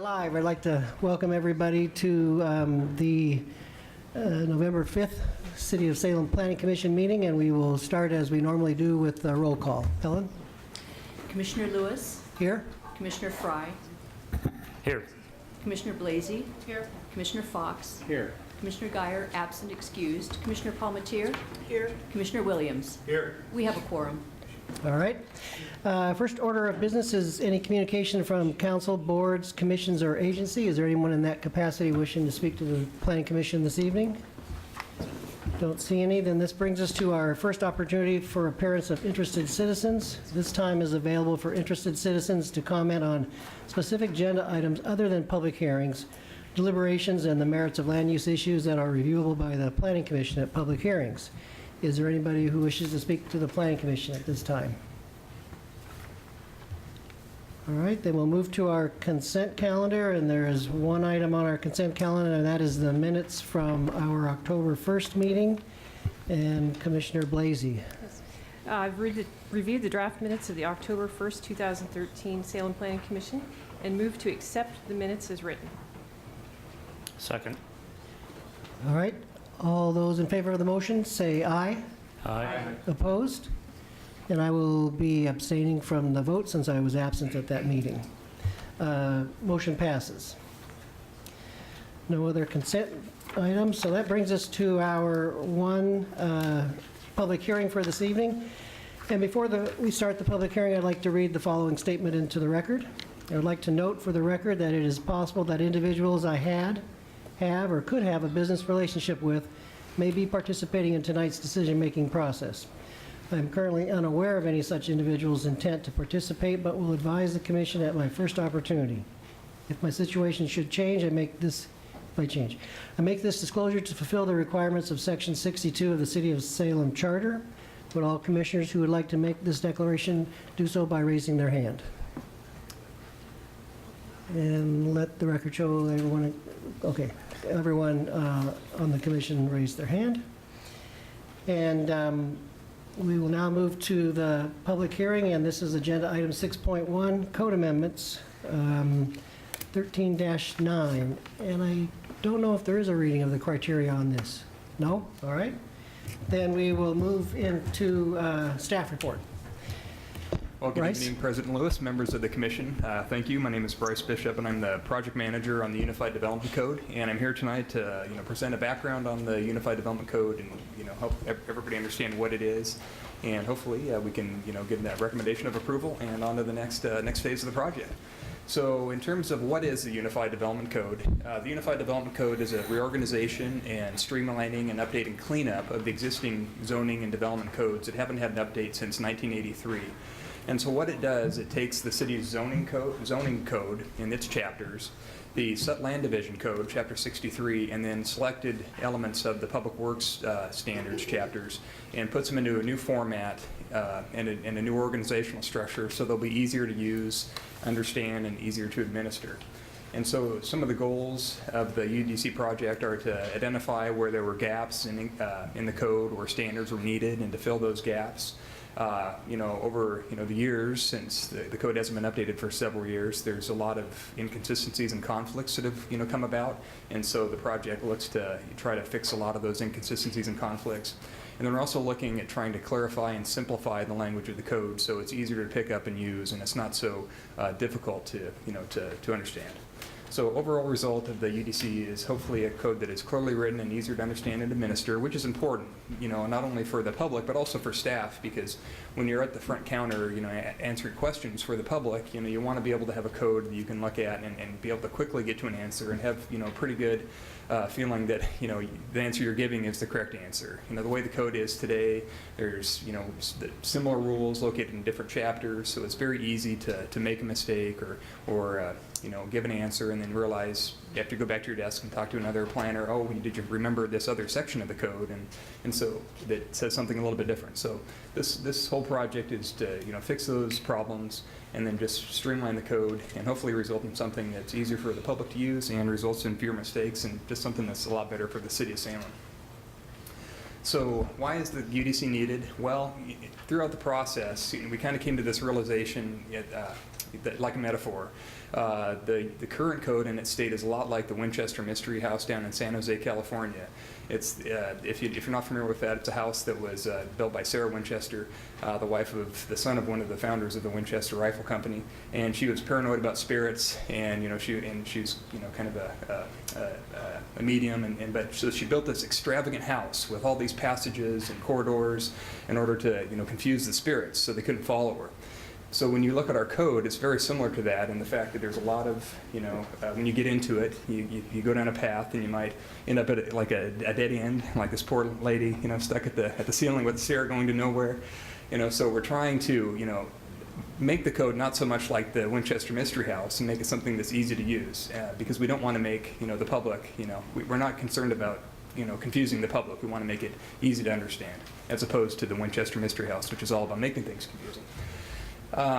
Live. I'd like to welcome everybody to the November 5th City of Salem Planning Commission meeting, and we will start as we normally do with a roll call. Helen? Commissioner Lewis. Here. Commissioner Fry. Here. Commissioner Blasey. Here. Commissioner Fox. Here. Commissioner Guyer, absent, excused. Commissioner Palmatier. Here. Commissioner Williams. Here. We have a quorum. All right. First order of business is any communication from council, boards, commissions, or agency. Is there anyone in that capacity wishing to speak to the Planning Commission this evening? Don't see any. Then this brings us to our first opportunity for appearance of interested citizens. This time is available for interested citizens to comment on specific agenda items other than public hearings, deliberations, and the merits of land use issues that are reviewable by the Planning Commission at public hearings. Is there anybody who wishes to speak to the Planning Commission at this time? All right, then we'll move to our consent calendar, and there is one item on our consent calendar, and that is the minutes from our October 1st meeting. And Commissioner Blasey. I've reviewed the draft minutes of the October 1st, 2013 Salem Planning Commission and move to accept the minutes as written. Second. All right, all those in favor of the motion, say aye. Aye. Opposed? And I will be abstaining from the vote since I was absent at that meeting. Motion passes. No other consent items, so that brings us to our one public hearing for this evening. And before we start the public hearing, I'd like to read the following statement into the record. I would like to note for the record that it is possible that individuals I have, or could have a business relationship with may be participating in tonight's decision-making process. I am currently unaware of any such individual's intent to participate, but will advise the Commission at my first opportunity. If my situation should change, I make this disclosure to fulfill the requirements of Section 62 of the City of Salem Charter. Would all commissioners who would like to make this declaration do so by raising their hand? And let the record show everyone on the commission raised their hand. And we will now move to the public hearing, and this is agenda item 6.1, code amendments 13-9. And I don't know if there is a reading of the criteria on this. No? All right. Then we will move into staff report. Well, good Bryce? evening, President Lewis, members of the Commission. Thank you. My name is Bryce Bishop, and I'm the project manager on the Unified Development Code. And I'm here tonight to, present a background on the Unified Development Code and, help everybody understand what it is. And hopefully, we can, give that recommendation of approval and on to the next phase of the project. So, in terms of what is the Unified Development Code, the Unified Development Code is a reorganization and streamlining and updating cleanup of the existing zoning and development codes that haven't had an update since 1983. And so what it does, it takes the city's zoning code in its chapters, the Land Division Code, Chapter 63, and then selected elements of the Public Works Standards chapters, and puts them into a new format and a new organizational structure so they'll be easier to use, understand, and easier to administer. And so some of the goals of the UDC project are to identify where there were gaps in the code, where standards were needed, and to fill those gaps. Over the years, since the code hasn't been updated for several years, there's a lot of inconsistencies and conflicts that have come about, and so the project looks to try to fix a lot of those inconsistencies and conflicts. And then we're also looking at trying to clarify and simplify the language of the code so it's easier to pick up and use, and it's not so difficult to understand. So overall result of the UDC is hopefully a code that is clearly written and easier to understand and administer, which is important, not only for the public, but also for staff, because when you're at the front counter, answering questions for the public, you want to be able to have a code that you can look at and be able to quickly get to an answer and have, a pretty good feeling that, the answer you're giving is the correct answer. The way the code is today, there's, similar rules located in different chapters, so it's very easy to make a mistake or give an answer and then realize you have to go back to your desk and talk to another planner. Oh, did you remember this other section of the code? And so that says something a little bit different. So this whole project is to fix those problems and then just streamline the code and hopefully result in something that's easier for the public to use and results in fewer mistakes and just something that's a lot better for the city of Salem. So why is the UDC needed? Well, throughout the process, we kind of came to this realization like a metaphor. The current code in its state is a lot like the Winchester Mystery House down in San Jose, California. It's, if you're not familiar with that, it's a house that was built by Sarah Winchester, the wife of the son of one of the founders of the Winchester Rifle Company, and she was paranoid about spirits, and she's kind of a medium, but so she built this extravagant house with all these passages and corridors in order to confuse the spirits so they couldn't follow her. So when you look at our code, it's very similar to that in the fact that there's a lot of, when you get into it, you go down a path and you might end up at like a dead end, like this poor lady, stuck at the ceiling with the stair going to nowhere. So we're trying to, make the code not so much like the Winchester Mystery House and make it something that's easy to use, because we don't want to make, the public, we're not concerned about, confusing the public. We want to make it easy to understand, as opposed to the Winchester Mystery House, which is all about making things confusing.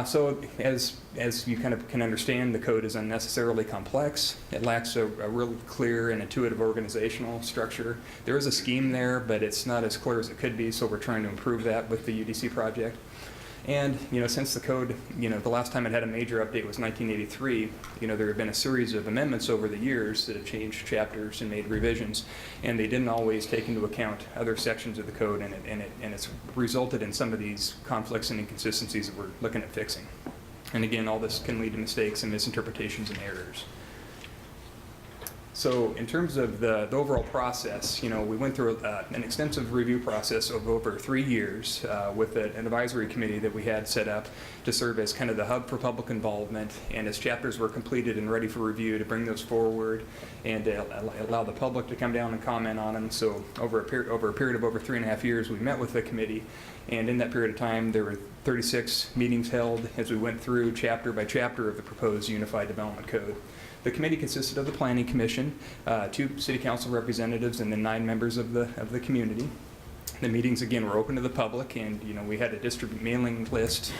So as you kind of can understand, the code is unnecessarily complex. It lacks a real clear and intuitive organizational structure. There is a scheme there, but it's not as clear as it could be, so we're trying to improve that with the UDC project. And, since the code, the last time it had a major update was 1983, there have been a series of amendments over the years that have changed chapters and made revisions, and they didn't always take into account other sections of the code, and it's resulted in some of these conflicts and inconsistencies that we're looking at fixing. And again, all this can lead to mistakes and misinterpretations and errors. So in terms of the overall process, we went through an extensive review process of over 3 years with an advisory committee that we had set up to serve as kind of the hub for public involvement, and as chapters were completed and ready for review, to bring those forward and allow the public to come down and comment on them. So over a period of over 3.5 years, we met with the committee, and in that period of time, there were 36 meetings held as we went through chapter by chapter of the proposed Unified Development Code. The committee consisted of the Planning Commission, 2 City Council representatives, and then 9 members of the community. The meetings, again, were open to the public, and we had a distributed mailing list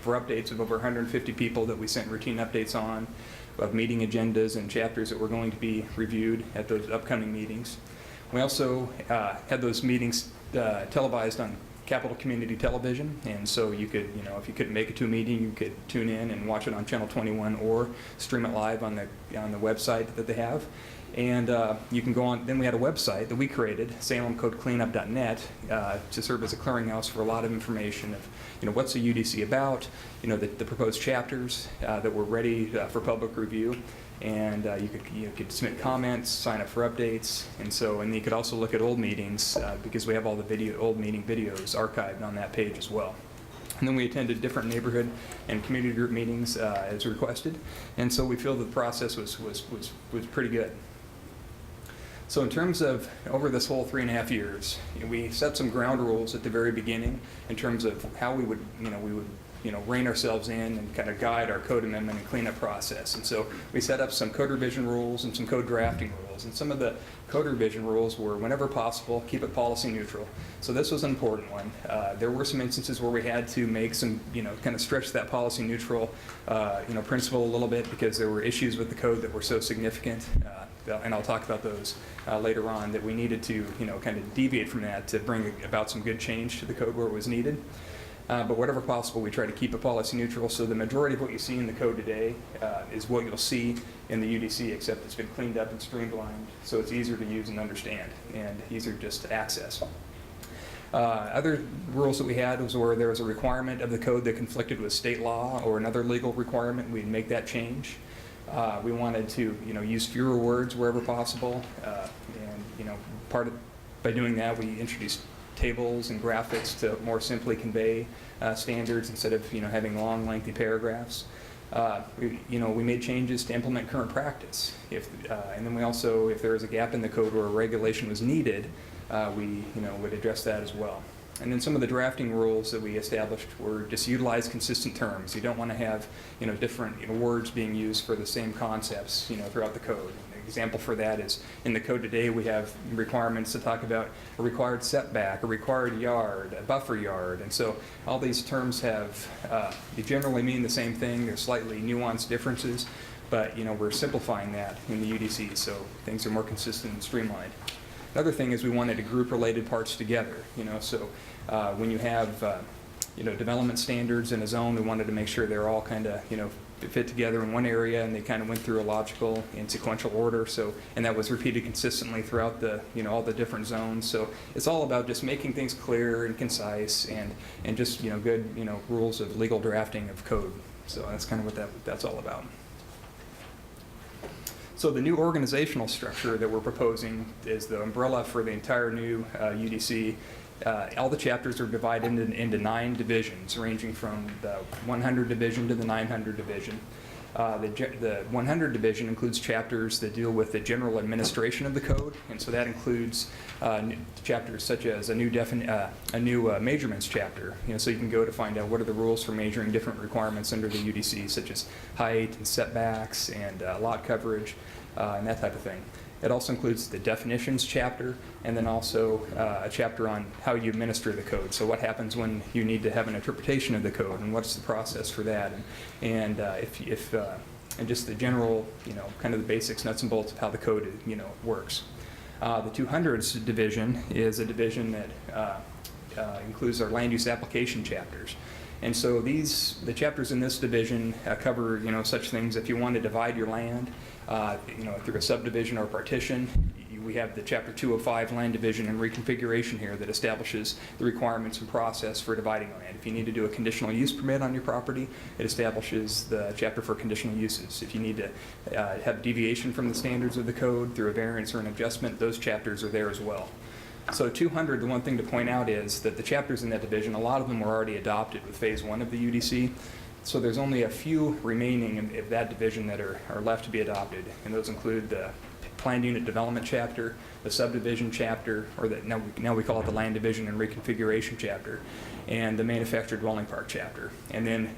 for updates of over 150 people that we sent routine updates on, of meeting agendas and chapters that were going to be reviewed at those upcoming meetings. We also had those meetings televised on Capital Community Television, and so you could, if you couldn't make it to a meeting, you could tune in and watch it on Channel 21 or stream it live on the website that they have. And you can go on. Then we had a website that we created, salemcodecleanup.net, to serve as a clearinghouse for a lot of information of, what's the UDC about, the proposed chapters that were ready for public review. And you could submit comments, sign up for updates, and you could also look at old meetings because we have all the old meeting videos archived on that page as well. And then we attended different neighborhood and community group meetings as requested, and so we feel that the process was pretty good. So in terms of over this whole 3.5 years, we set some ground rules at the very beginning in terms of how we would rein ourselves in and kind of guide our code amendment and cleanup process. And so we set up some code revision rules and some code drafting rules. And some of the code revision rules were, whenever possible, keep it policy neutral. So this was an important one. There were some instances where we had to make some, kind of stretch that policy neutral, principle a little bit, because there were issues with the code that were so significant. And I'll talk about those later on, that we needed to, kind of deviate from that to bring about some good change to the code where it was needed. But whatever possible, we try to keep it policy neutral. So the majority of what you see in the code today is what you'll see in the UDC, except it's been cleaned up and streamlined, so it's easier to use and understand, and easier just to access. Other rules that we had was where there was a requirement of the code that conflicted with state law or another legal requirement, we'd make that change. We wanted to, use fewer words wherever possible, and by doing that, we introduced tables and graphics to more simply convey standards instead of having long, lengthy paragraphs. We made changes to implement current practice. And then we also, if there was a gap in the code where a regulation was needed, we would address that as well. And then some of the drafting rules that we established were just utilize consistent terms. You don't want to have different words being used for the same concepts throughout the code. An example for that is in the code today we have requirements to talk about a required setback, a required yard, a buffer yard, and so all these terms have they generally mean the same thing. There's slightly nuanced differences, but we're simplifying that in the UDC so things are more consistent and streamlined. Another thing is we wanted to group related parts together. So when you have development standards in a zone. We wanted to make sure they're all kind of, fit together in one area, and they kind of went through a logical and sequential order. So, and that was repeated consistently throughout the, all the different zones. So it's all about just making things clear and concise, and just, good, rules of legal drafting of code. So that's kind of what that's all about. So the new organizational structure that we're proposing is the umbrella for the entire new UDC. All the chapters are divided into 9 divisions, ranging from the 100 division to the 900 division. The 100 division includes chapters that deal with the general administration of the code, and so that includes chapters such as a new measurements chapter. So you can go to find out what are the rules for measuring different requirements under the UDC, such as height and setbacks and lot coverage and that type of thing. It also includes the definitions chapter, and then also a chapter on how you administer the code. So what happens when you need to have an interpretation of the code, and what's the process for that, and and just the general, kind of the basics, nuts and bolts of how the code, works. The 200s division is a division that includes our land use application chapters. And so the chapters in this division cover, such things if you want to divide your land, through a subdivision or partition. We have the Chapter 205 Land Division and Reconfiguration here that establishes the requirements and process for dividing land. If you need to do a conditional use permit on your property, it establishes the chapter for conditional uses. If you need to have deviation from the standards of the code through a variance or an adjustment, those chapters are there as well. So 200, the one thing to point out is that the chapters in that division, a lot of them were already adopted with Phase 1 of the UDC. So there's only a few remaining in that division that are left to be adopted, and those include the planned unit development chapter, the subdivision chapter, or now we call it the land division and reconfiguration chapter, and the manufactured dwelling park chapter. And then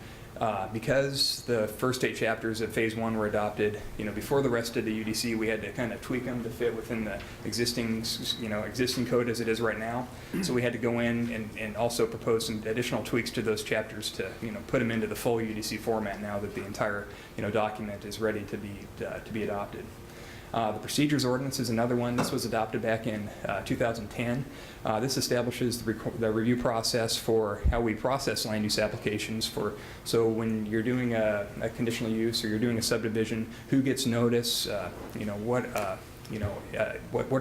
because the first 8 chapters of Phase 1 were adopted, before the rest of the UDC, we had to kind of tweak them to fit within the existing code as it is right now. So we had to go in and also propose some additional tweaks to those chapters to, put them into the full UDC format now that the entire, document is ready to be adopted. The procedures ordinance is another one. This was adopted back in 2010. This establishes the review process for how we process land use applications. So when you're doing a conditional use or you're doing a subdivision, who gets notice? What are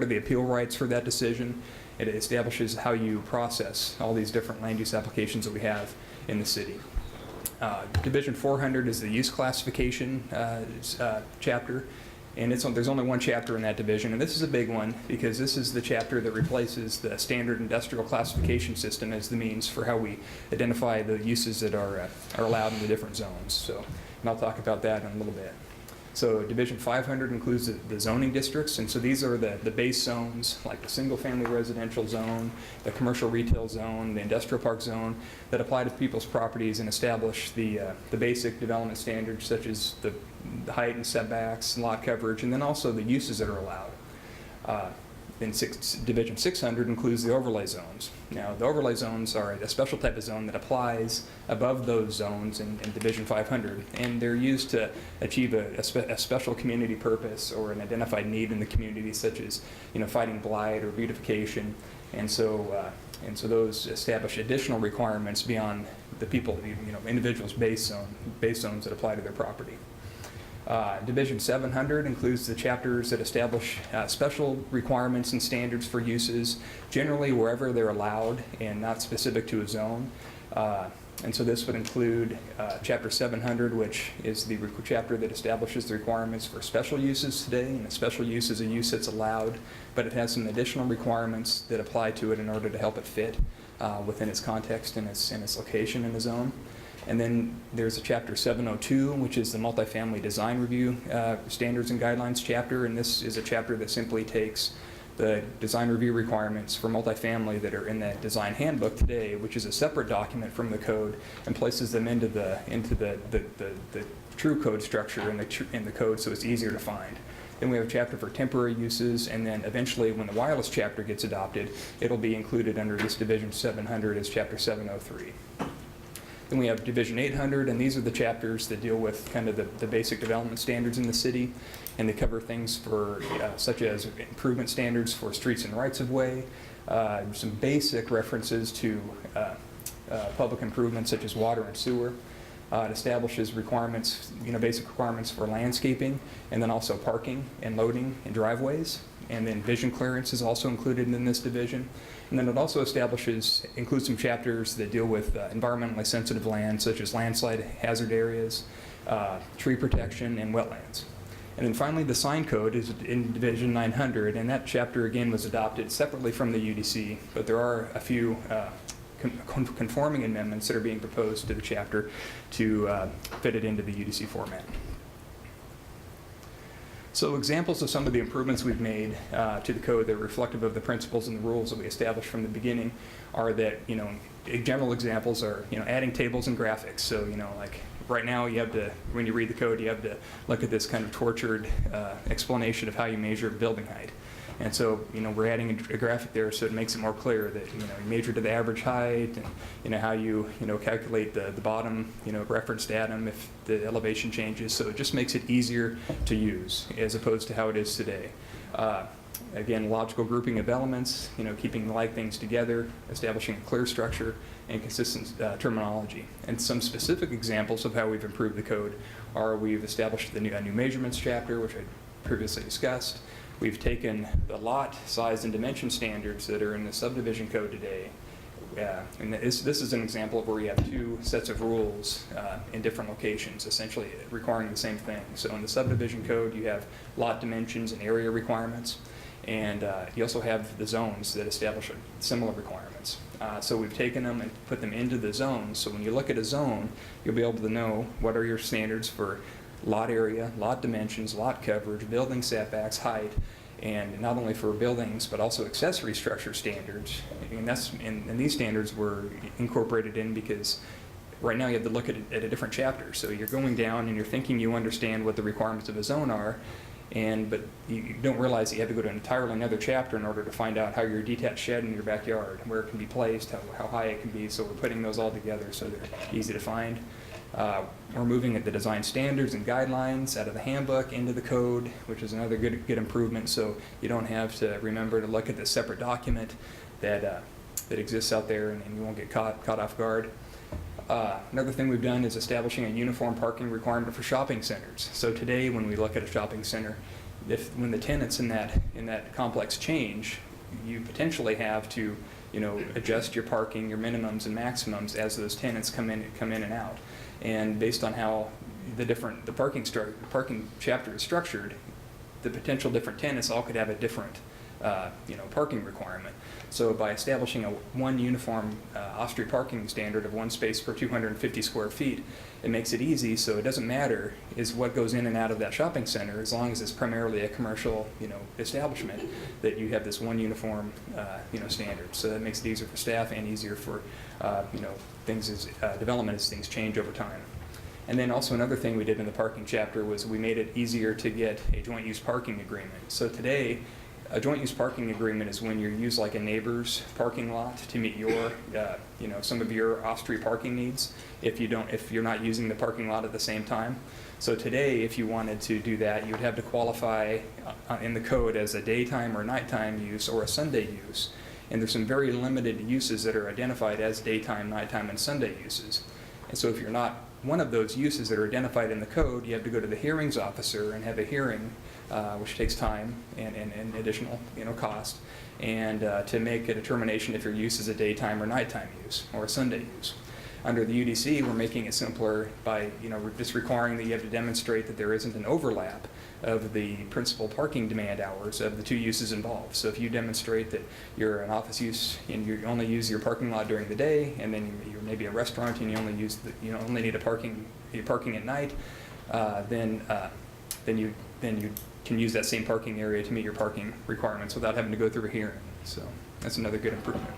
the appeal rights for that decision? It establishes how you process all these different land use applications that we have in the city. Division 400 is the use classification chapter. And there's only one chapter in that division, and this is a big one because this is the chapter that replaces the standard industrial classification system as the means for how we identify the uses that are allowed in the different zones. So, and I'll talk about that in a little bit. So Division 500 includes the zoning districts, and so these are the base zones, like the single-family residential zone, the commercial retail zone, the industrial park zone, that apply to people's properties and establish the basic development standards such as the height and setbacks, lot coverage, and then also the uses that are allowed. Division 600 includes the overlay zones. Now, the overlay zones are a special type of zone that applies above those zones in Division 500, and they're used to achieve a special community purpose or an identified need in the community, such as fighting blight or beautification, and so those establish additional requirements beyond the people, individuals' base zones that apply to their property. Division 700 includes the chapters that establish special requirements and standards for uses, generally wherever they're allowed and not specific to a zone. And so this would include Chapter 700, which is the chapter that establishes the requirements for special uses today. And a special use is a use that's allowed, but it has some additional requirements that apply to it in order to help it fit within its context and its location in the zone. And then there's a Chapter 702, which is the multifamily design review standards and guidelines chapter, and this is a chapter that simply takes the design review requirements for multifamily that are in that design handbook today, which is a separate document from the code, and places them into the true code structure in the code, so it's easier to find. Then we have a chapter for temporary uses, and then eventually when the wireless chapter gets adopted, it'll be included under this Division 700 as Chapter 703. Then we have Division 800, and these are the chapters that deal with kind of the basic development standards in the city, and they cover things for such as improvement standards for streets and rights-of-way, some basic references to public improvements such as water and sewer. It establishes requirements, basic requirements for landscaping, and then also parking and loading in driveways. And then vision clearance is also included in this division. And then it also includes some chapters that deal with environmentally sensitive land, such as landslide hazard areas, tree protection, and wetlands. And then finally, the sign code is in Division 900, and that chapter again was adopted separately from the UDC, but there are a few conforming amendments that are being proposed to the chapter to fit it into the UDC format. So examples of some of the improvements we've made to the code that are reflective of the principles and the rules that we established from the beginning are that, general examples are, adding tables and graphics. So, like right now you have to, when you read the code, you have to look at this kind of tortured explanation of how you measure building height. And so, we're adding a graphic there so it makes it more clear that, you measure to the average height and, how you, calculate the bottom, reference datum if the elevation changes. So it just makes it easier to use as opposed to how it is today. Again, logical grouping of elements, keeping like things together, establishing a clear structure and consistent terminology. And some specific examples of how we've improved the code are we've established a new measurements chapter, which I previously discussed. We've taken the lot size and dimension standards that are in the subdivision code today, and this is an example of where you have two sets of rules in different locations, essentially requiring the same thing. So in the subdivision code, you have lot dimensions and area requirements, and you also have the zones that establish similar requirements. So we've taken them and put them into the zones, so when you look at a zone, you'll be able to know what are your standards for lot area, lot dimensions, lot coverage, building setbacks, height, and not only for buildings, but also accessory structure standards. And these standards were incorporated in because right now you have to look at a different chapter. So you're going down and you're thinking you understand what the requirements of a zone are, but you don't realize that you have to go to an entirely another chapter in order to find out how your detached shed in your backyard, where it can be placed, how high it can be. So we're putting those all together so they're easy to find. We're moving at the design standards and guidelines out of the handbook into the code, which is another good improvement. So you don't have to remember to look at the separate document that exists out there, and you won't get caught off guard. Another thing we've done is establishing a uniform parking requirement for shopping centers. So today, when we look at a shopping center, when the tenants in that complex change, you potentially have to adjust your parking, your minimums and maximums as those tenants come in and out. And based on how the parking chapter is structured, the potential different tenants all could have a different parking requirement. So by establishing one uniform off-street parking standard of one space per 250 square feet, it makes it easy. So it doesn't matter is what goes in and out of that shopping center, as long as it's primarily a commercial establishment, that you have this one uniform standard. So that makes it easier for staff and easier for things as development as things change over time. And then also another thing we did in the parking chapter was we made it easier to get a joint use parking agreement. So today, a joint use parking agreement is when you use like a neighbor's parking lot to meet your, some of your off-street parking needs if you're not using the parking lot at the same time. So today, if you wanted to do that, you would have to qualify in the code as a daytime or nighttime use or a Sunday use. And there's some very limited uses that are identified as daytime, nighttime, and Sunday uses. And so if you're not one of those uses that are identified in the code, you have to go to the hearings officer and have a hearing, which takes time and additional cost, and to make a determination if your use is a daytime or nighttime use or a Sunday use. Under the UDC, we're making it simpler by just requiring that you have to demonstrate that there isn't an overlap of the principal parking demand hours of the two uses involved. So if you demonstrate that you're an office use and you only use your parking lot during the day, and then you're maybe a restaurant and you only need parking at night, then you can use that same parking area to meet your parking requirements without having to go through a hearing. So that's another good improvement.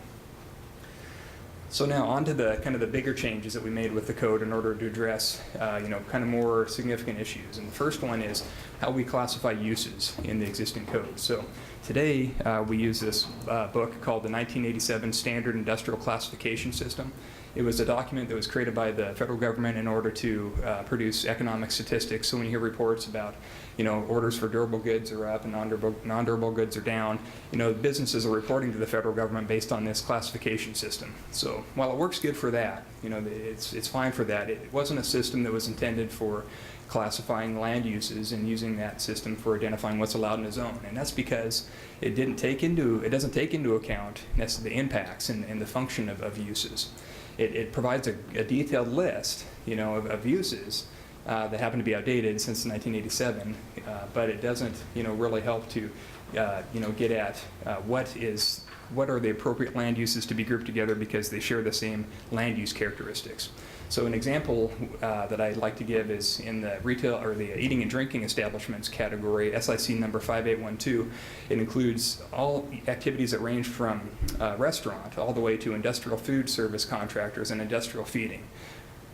So now on to the bigger changes that we made with the code in order to address kind of more significant issues. And the first one is how we classify uses in the existing code. So today we use this book called the 1987 Standard Industrial Classification System. It was a document that was created by the federal government in order to produce economic statistics. So when you hear reports about, orders for durable goods are up and non-durable goods are down, businesses are reporting to the federal government based on this classification system. So while it works good for that, it's fine for that. It wasn't a system that was intended for classifying land uses and using that system for identifying what's allowed in a zone. And that's because it doesn't take into account the impacts and the function of uses. It provides a detailed list, of uses that happen to be outdated since 1987, but it doesn't, really help to, get at what are the appropriate land uses to be grouped together because they share the same land use characteristics. So an example that I'd like to give is in the retail or the eating and drinking establishments category, SIC number 5812. It includes all activities that range from restaurant all the way to industrial food service contractors and industrial feeding.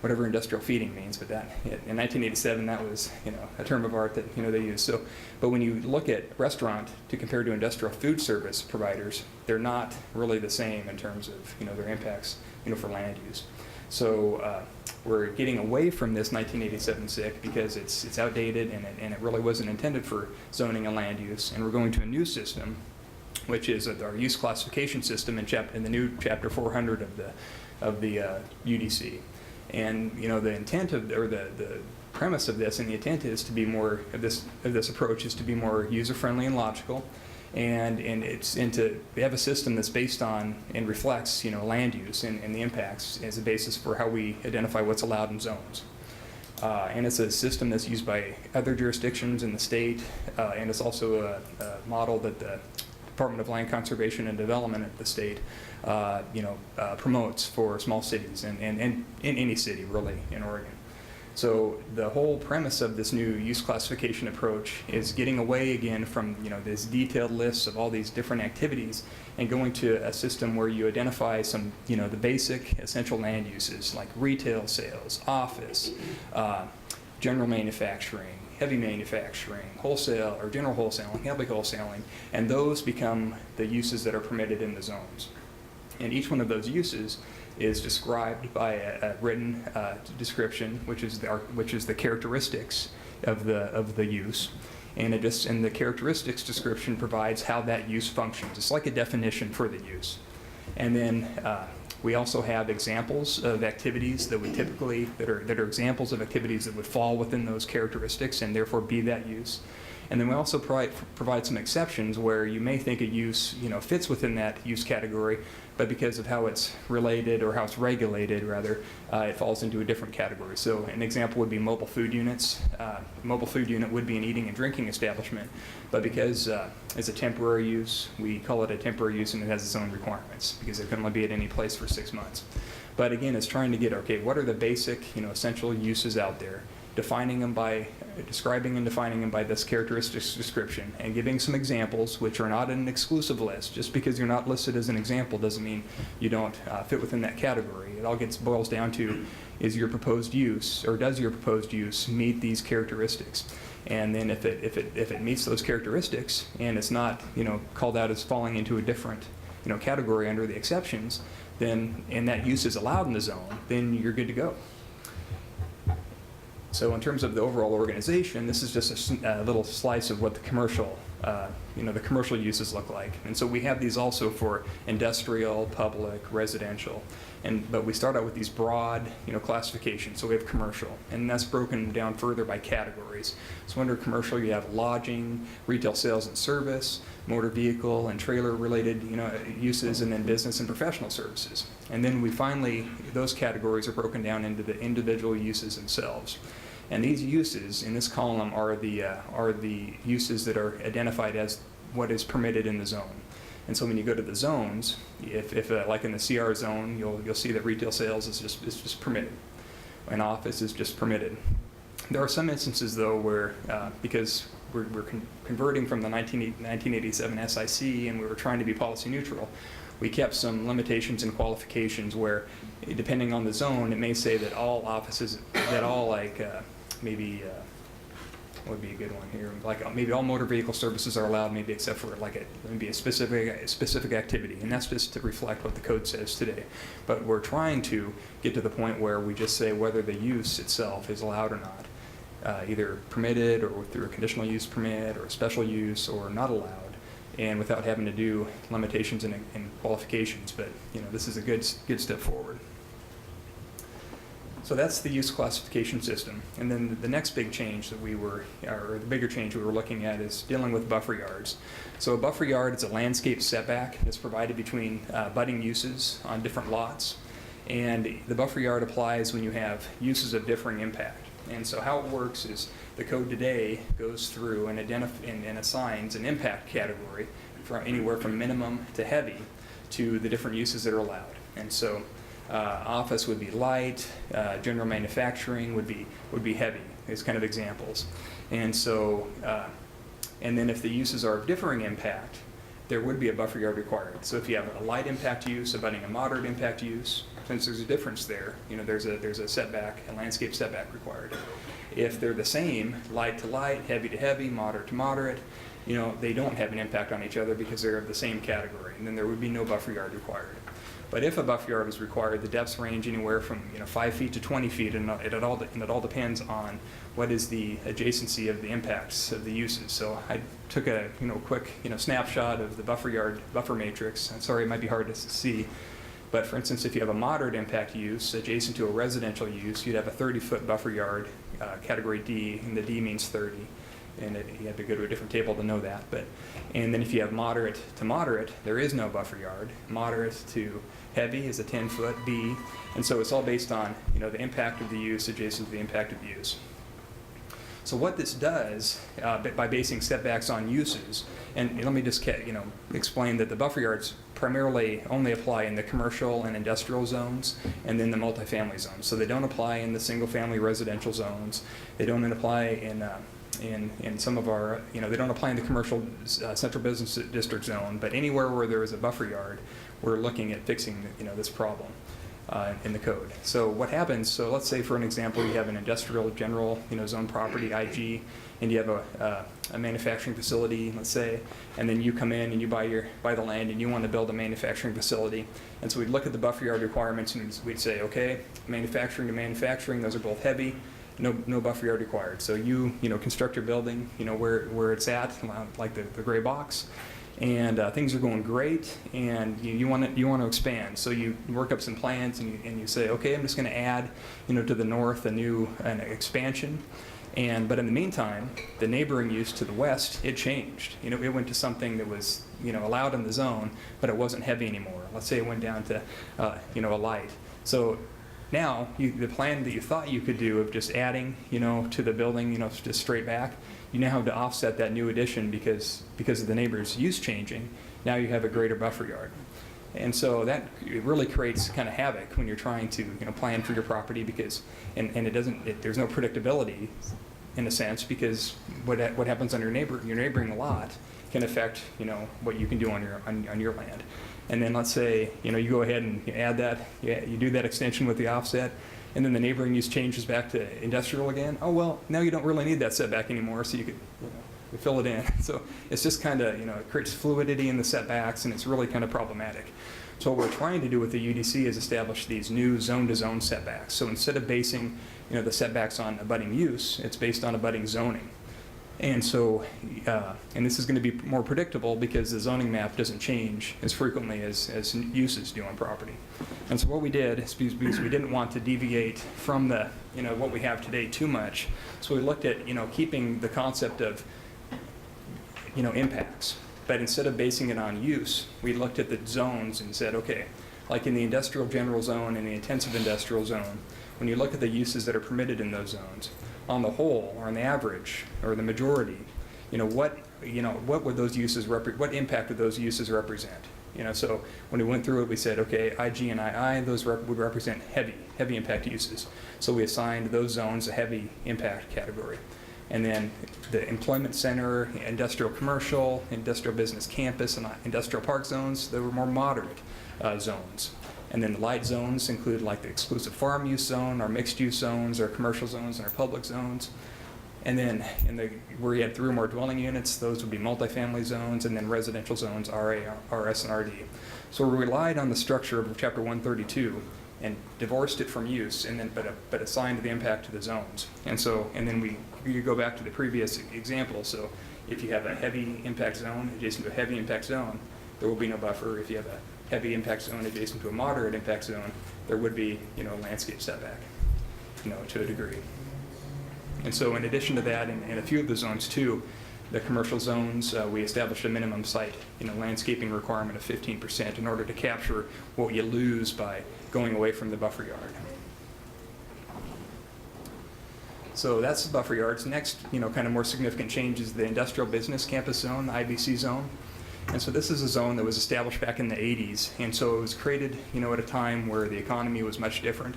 Whatever industrial feeding means, but that in 1987 that was a term of art that they used. So, but when you look at restaurant to compare to industrial food service providers, they're not really the same in terms of their impacts for land use. So we're getting away from this 1987 SIC because it's outdated and it really wasn't intended for zoning and land use. And we're going to a new system, which is our use classification system in the new Chapter 400 of the UDC. And the intent the premise of this, and the intent is to be more of this approach is to be more user friendly and logical. And we have a system that's based on and reflects land use and the impacts as a basis for how we identify what's allowed in zones. And it's a system that's used by other jurisdictions in the state, and it's also a model that the Department of Land Conservation and Development at the state promotes for small cities and in any city really in Oregon. So the whole premise of this new use classification approach is getting away again from this detailed lists of all these different activities and going to a system where you identify some the basic essential land uses like retail sales, office, general manufacturing, heavy manufacturing, wholesale or general wholesaling, heavy wholesaling, and those become the uses that are permitted in the zones. And each one of those uses is described by a written description, which is the characteristics of the use, and the characteristics description provides how that use functions. It's like a definition for the use, and then we also have examples of activities that would that are examples of activities that would fall within those characteristics and therefore be that use. And then we also provide some exceptions where you may think a use fits within that use category, but because of how it's related or how it's regulated, rather, it falls into a different category. So an example would be mobile food units. Mobile food unit would be an eating and drinking establishment, but because it's a temporary use, we call it a temporary use and it has its own requirements because it can only be at any place for 6 months. But again, it's trying to get, what are the basic, essential uses out there, describing and defining them by this characteristics description and giving some examples which are not an exclusive list. Just because you're not listed as an example doesn't mean you don't fit within that category. It all boils down to does your proposed use meet these characteristics? And then if it meets those characteristics and it's not called out as falling into a different category under the exceptions, then and that use is allowed in the zone, then you're good to go. So in terms of the overall organization, this is just a little slice of what the commercial uses look like. And so we have these also for industrial, public, residential, but we start out with these broad, classifications. So we have commercial, and that's broken down further by categories. So under commercial, you have lodging, retail sales and service, motor vehicle and trailer related, uses, and then business and professional services. And then those categories are broken down into the individual uses themselves. And these uses in this column are the uses that are identified as what is permitted in the zone. And so when you go to the zones, if like in the CR zone, you'll see that retail sales is just permitted, and office is just permitted. There are some instances though where because we're converting from the 1987 SIC and we were trying to be policy neutral, we kept some limitations and qualifications where, depending on the zone, it may say that all offices, maybe would be a good one here. Like maybe all motor vehicle services are allowed, maybe except for like maybe a specific activity, and that's just to reflect what the code says today. But we're trying to get to the point where we just say whether the use itself is allowed or not, either permitted or through a conditional use permit or a special use or not allowed, and without having to do limitations and qualifications. But this is a good step forward. So that's the use classification system. And then the next big change that or the bigger change we were looking at is dealing with buffer yards. So a buffer yard is a landscape setback that's provided between budding uses on different lots. And the buffer yard applies when you have uses of differing impact. And so how it works is the code today goes through and assigns an impact category from anywhere from minimum to heavy to the different uses that are allowed. And so office would be light, general manufacturing would be heavy, as kind of examples. And so, and then if the uses are of differing impact, there would be a buffer yard required. So if you have a light impact use abutting a moderate impact use, since there's a difference there, there's a setback, a landscape setback required. If they're the same, light to light, heavy to heavy, moderate to moderate, they don't have an impact on each other because they're of the same category, and then there would be no buffer yard required. But if a buffer yard is required, the depths range anywhere from 5 feet to 20 feet, and it all depends on what is the adjacency of the impacts of the uses. So I took a quick snapshot of the buffer matrix. I'm sorry, it might be hard to see, but for instance, if you have a moderate impact use adjacent to a residential use, you'd have a 30-foot buffer yard, category D, and the D means 30. And you have to go to a different table to know that. And then if you have moderate to moderate, there is no buffer yard. Moderate to heavy is a 10-foot B, and so it's all based on the impact of the use adjacent to the impact of the use. So what this does by basing setbacks on uses, and let me just explain that the buffer yards primarily only apply in the commercial and industrial zones, and then the multifamily zones. So they don't apply in the single-family residential zones. They don't apply in some of our, they don't apply in the commercial central business district zone, but anywhere where there is a buffer yard, we're looking at fixing, this problem in the code. So what happens, so let's say for an example, you have an industrial general, zone property, IG, and you have a manufacturing facility, let's say, and then you come in and you buy the land and you want to build a manufacturing facility. And so we'd look at the buffer yard requirements and we'd say, okay, manufacturing to manufacturing, those are both heavy. No buffer yard required. So you construct your building, where it's at, like the gray box, and things are going great, and you want to expand. So you work up some plans, and you say, okay, I'm just going to add, to the north an expansion, but in the meantime, the neighboring use to the west, it changed. It went to something that was allowed in the zone, but it wasn't heavy anymore. Let's say it went down to a light. So now, the plan that you thought you could do of just adding, to the building, just straight back, you now have to offset that new addition because of the neighbor's use changing. Now you have a greater buffer yard. And so it really creates kind of havoc when you're trying to, plan for your property because, and there's no predictability in a sense because what happens on your neighboring lot can affect, what you can do on your land. And then let's say, you go ahead and you add that, you do that extension with the offset, and then the neighboring use changes back to industrial again. Oh, well, now you don't really need that setback anymore, so you could fill it in. So it's just kind of, it creates fluidity in the setbacks, and it's really kind of problematic. So what we're trying to do with the UDC is establish these new zone-to-zone setbacks. So instead of basing, the setbacks on abutting use, it's based on abutting zoning. And so, and this is going to be more predictable because the zoning map doesn't change as frequently as uses do on property. And so what we did is because we didn't want to deviate from the, what we have today too much. So we looked at, keeping the concept of, impacts. But instead of basing it on use, we looked at the zones and said, okay, like in the industrial general zone and the intensive industrial zone, when you look at the uses that are permitted in those zones, on the whole, or on the average, or the majority, what would those uses what impact would those uses represent? So when we went through it, we said, okay, IG and II, those would represent heavy impact uses. So we assigned those zones a heavy impact category. And then the employment center, industrial commercial, industrial business campus, and industrial park zones, they were more moderate zones. And then the light zones include like the exclusive farm use zone, our mixed use zones, our commercial zones, and our public zones. And then where you had 3 or more dwelling units, those would be multifamily zones, and then residential zones, RA, RS, and RD. So we relied on the structure of Chapter 132 and divorced it from use, and then but assigned the impact to the zones. And then you go back to the previous example. So if you have a heavy impact zone adjacent to a heavy impact zone, there will be no buffer. If you have a heavy impact zone adjacent to a moderate impact zone, there would be, a landscape setback, to a degree. And so in addition to that, in a few of the zones too, the commercial zones, we established a minimum site, landscaping requirement of 15% in order to capture what you lose by going away from the buffer yard. So that's the buffer yards. Next, kind of more significant change is the industrial business campus zone, the IBC zone. And so this is a zone that was established back in the 80s. And so it was created, at a time where the economy was much different,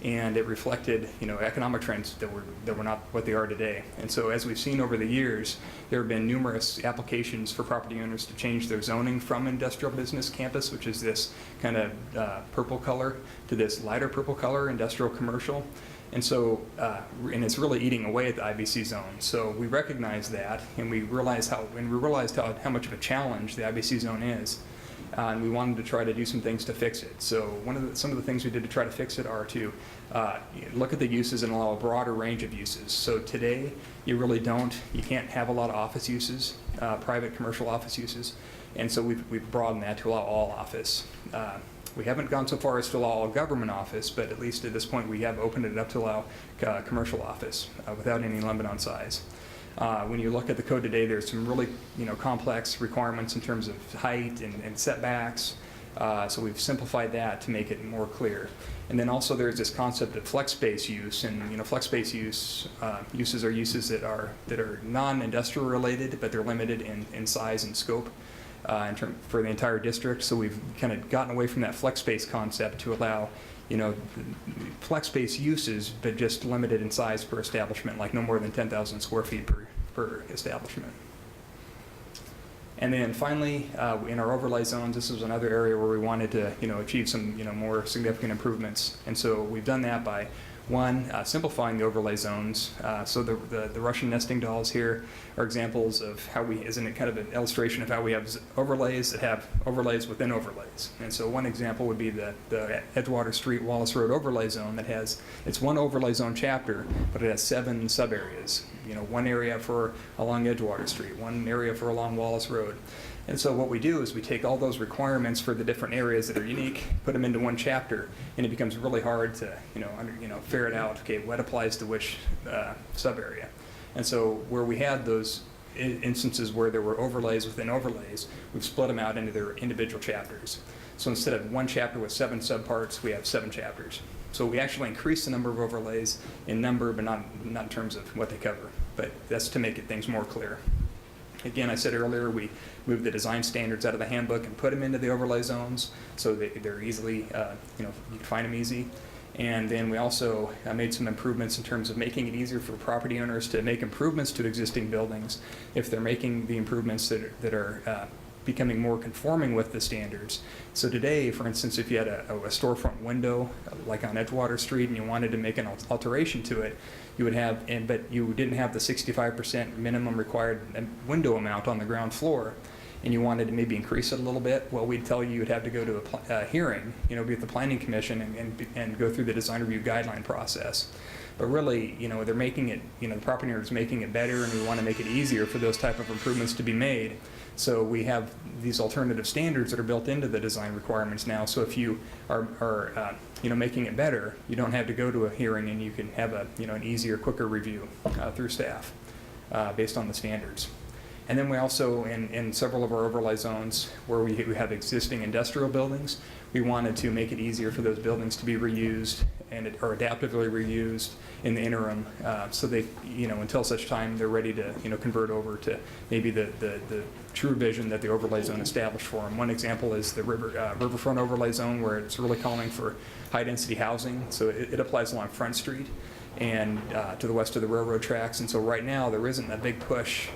and it reflected, economic trends that were not what they are today. And so as we've seen over the years, there have been numerous applications for property owners to change their zoning from industrial business campus, which is this kind of purple color, to this lighter purple color, industrial commercial. And so, and it's really eating away at the IBC zone. So we recognized that, and we realized how much of a challenge the IBC zone is. And we wanted to try to do some things to fix it. So some of the things we did to try to fix it are to look at the uses and allow a broader range of uses. So today, you can't have a lot of office uses, private commercial office uses. And so we've broadened that to allow all office. We haven't gone so far as to allow all government office, but at least at this point we have opened it up to allow commercial office without any limit on size. When you look at the code today, there's some really complex requirements in terms of height and setbacks. So we've simplified that to make it more clear. And then also there's this concept of flex space use, and flex space uses are uses that are non-industrial related, but they're limited in size and scope for the entire district. So we've kind of gotten away from that flex space concept to allow flex space uses, but just limited in size per establishment, like no more than 10,000 square feet per establishment. And then finally, in our overlay zones, this is another area where we wanted to, achieve some, more significant improvements. And so we've done that by, one, simplifying the overlay zones. So the Russian nesting dolls here are examples of how isn't it kind of an illustration of how we have overlays that have overlays within overlays. And so one example would be the Edgewater Street Wallace Road overlay zone that it's one overlay zone chapter, but it has 7 sub areas. One area for along Edgewater Street, one area for along Wallace Road. And so what we do is we take all those requirements for the different areas that are unique, put them into one chapter, and it becomes really hard to ferret out, okay, what applies to which sub area. And so where we had those instances where there were overlays within overlays, we've split them out into their individual chapters. So instead of one chapter with 7 subparts, we have 7 chapters. So we actually increase the number of overlays in number, but not in terms of what they cover. But that's to make things more clear. Again, I said earlier, we moved the design standards out of the handbook and put them into the overlay zones, so they're easily, you can find them easy. And then we also made some improvements in terms of making it easier for property owners to make improvements to existing buildings if they're making the improvements that are becoming more conforming with the standards. So today, for instance, if you had a storefront window, like on Edgewater Street, and you wanted to make an alteration to it, you would have, but you didn't have the 65% minimum required window amount on the ground floor, and you wanted to maybe increase it a little bit, well, we'd tell you would have to go to a hearing, be at the Planning Commission and go through the design review guideline process. But really, they're making it, the property owner is making it better, and we want to make it easier for those type of improvements to be made. So we have these alternative standards that are built into the design requirements now. So if you are making it better, you don't have to go to a hearing, and you can have an easier, quicker review through staff based on the standards. And then we also, in several of our overlay zones where we have existing industrial buildings, we wanted to make it easier for those buildings to be reused or adaptively reused in the interim, so they, until such time they're ready to, convert over to maybe the true vision that the overlay zone established for them. One example is the riverfront overlay zone, where it's really calling for high-density housing. So it applies along Front Street and to the west of the railroad tracks. And so right now there isn't a big push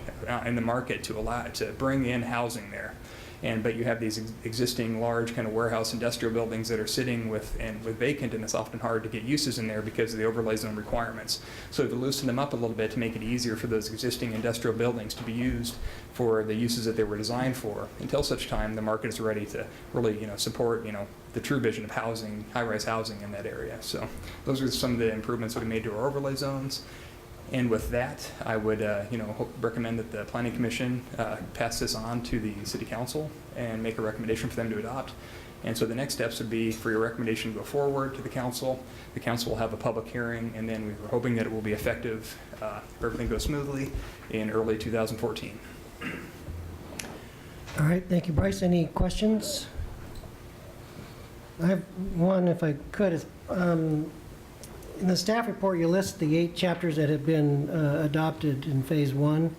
in the market to bring in housing there. but you have these existing large kind of warehouse industrial buildings that are sitting with vacant, and it's often hard to get uses in there because of the overlay zone requirements. So to loosen them up a little bit to make it easier for those existing industrial buildings to be used for the uses that they were designed for, until such time the market is ready to really, support, the true vision of housing, high-rise housing in that area. So those are some of the improvements that we made to our overlay zones. And with that, I would, recommend that the Planning Commission pass this on to the City Council and make a recommendation for them to adopt. And so the next steps would be for your recommendation to go forward to the council. The council will have a public hearing, and then we were hoping that it will be effective, if everything goes smoothly, in early 2014. All right, thank you, Bryce. Any questions? I have one, if I could. In the staff report, you list the 8 chapters that have been adopted in Phase 1.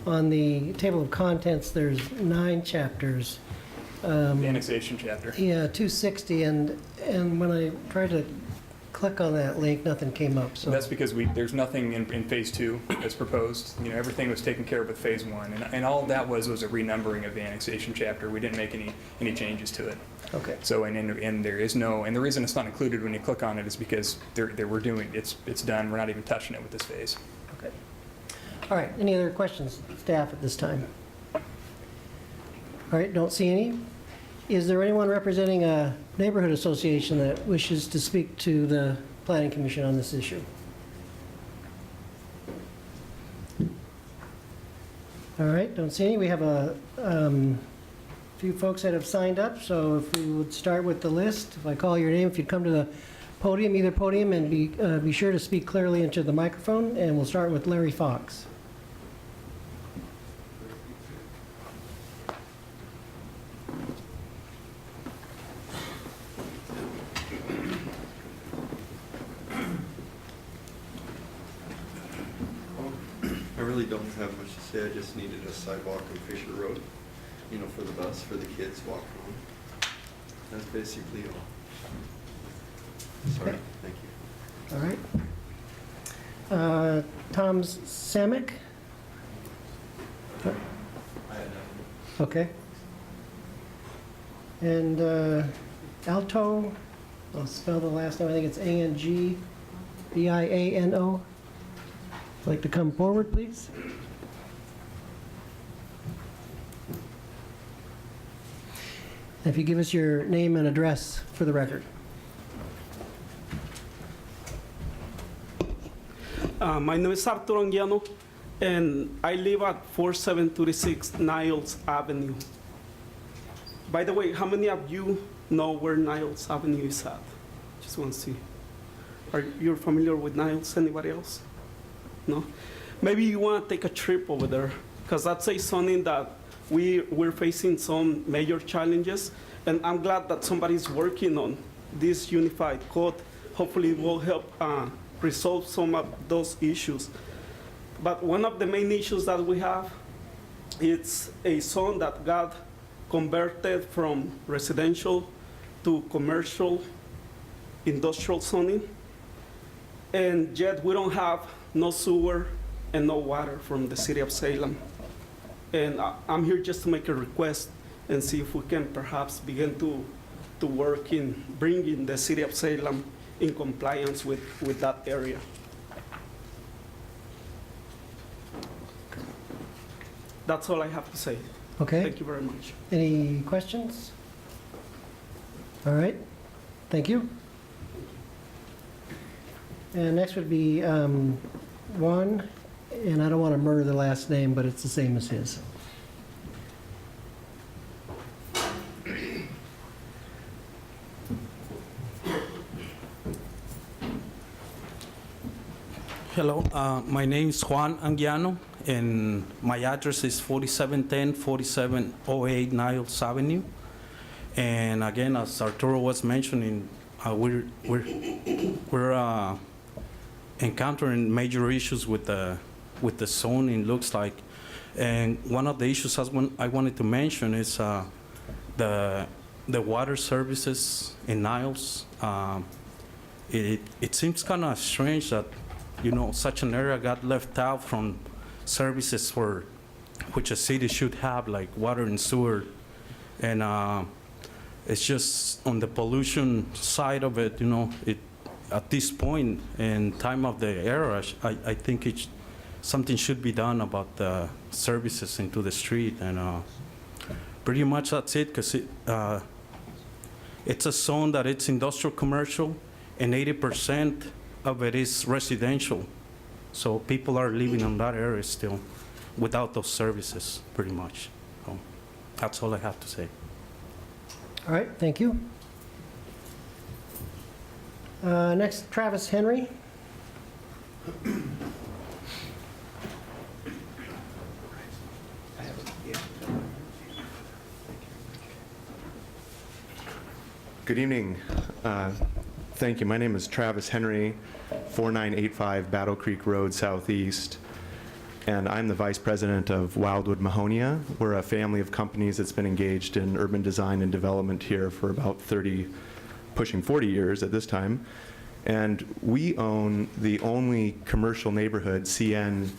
On the table of contents, there's 9 chapters. The annexation chapter. Yeah, 260, and when I tried to click on that link, nothing came up, so. That's because there's nothing in Phase 2 that's proposed. Everything was taken care of with Phase 1, and all that was a renumbering of the annexation chapter. We didn't make any changes to it. Okay. So, and there is no, and the reason it's not included when you click on it is because we're doing, it's done. We're not even touching it with this phase. Okay. All right, any other questions, staff, at this time? All right, don't see any. Is there anyone representing a neighborhood association that wishes to speak to the Planning Commission on this issue? All right, don't see any. We have a few folks that have signed up, so if we would start with the list. If I call your name, if you'd come to the podium, either podium, and be sure to speak clearly into the microphone, and we'll start with Larry Fox. I really don't have much to say. I just needed a sidewalk on Fisher Road, for the bus, for the kids walking home. That's basically all. Sorry, Okay. thank you. All right. Tom Samick? Okay. And Alto, I'll spell the last name, I think it's Angbiano. Like to come forward, please? If you give us your name and address for the record. My name is Arturo Anguiano, and I live at 4726 Niles Avenue. By the way, how many of you know where Niles Avenue is at? Just want to see. Are you familiar with Niles? Anybody else? No? Maybe you want to take a trip over there, because that's a zoning that we're facing some major challenges, and I'm glad that somebody's working on this unified code. Hopefully it will help resolve some of those issues. But one of the main issues that we have, it's a zone that got converted from residential to commercial industrial zoning, and yet we don't have no sewer and no water from the city of Salem. And I'm here just to make a request and see if we can perhaps begin to work in bringing the city of Salem in compliance with that area. That's all I have to say. Okay. Thank you very much. Any questions? All right, thank you. And next would be Juan, and I don't want to murder the last name, but it's the same as his. Hello, my name is Juan Anguiano, and my address is 4710 4708 Niles Avenue. And again, as Arturo was mentioning, we're encountering major issues with the zoning, looks like. And one of the issues I wanted to mention is the water services in Niles. It seems kind of strange that such an area got left out from services which a city should have, like water and sewer. And it's just on the pollution side of it, at this point in time of the era, I think something should be done about the services into the street. And pretty much that's it, because it's a zone that it's industrial commercial, and 80% of it is residential. So people are living in that area still without those services, pretty much. So that's all I have to say. All right, thank you. Next, Travis Henry. Good evening. Thank you. My name is Travis Henry, 4985 Battle Creek Road Southeast, and I'm the Vice President of Wildwood Mahonia. We're a family of companies that's been engaged in urban design and development here for about 30, pushing 40 years at this time. And we own the only commercial neighborhood CN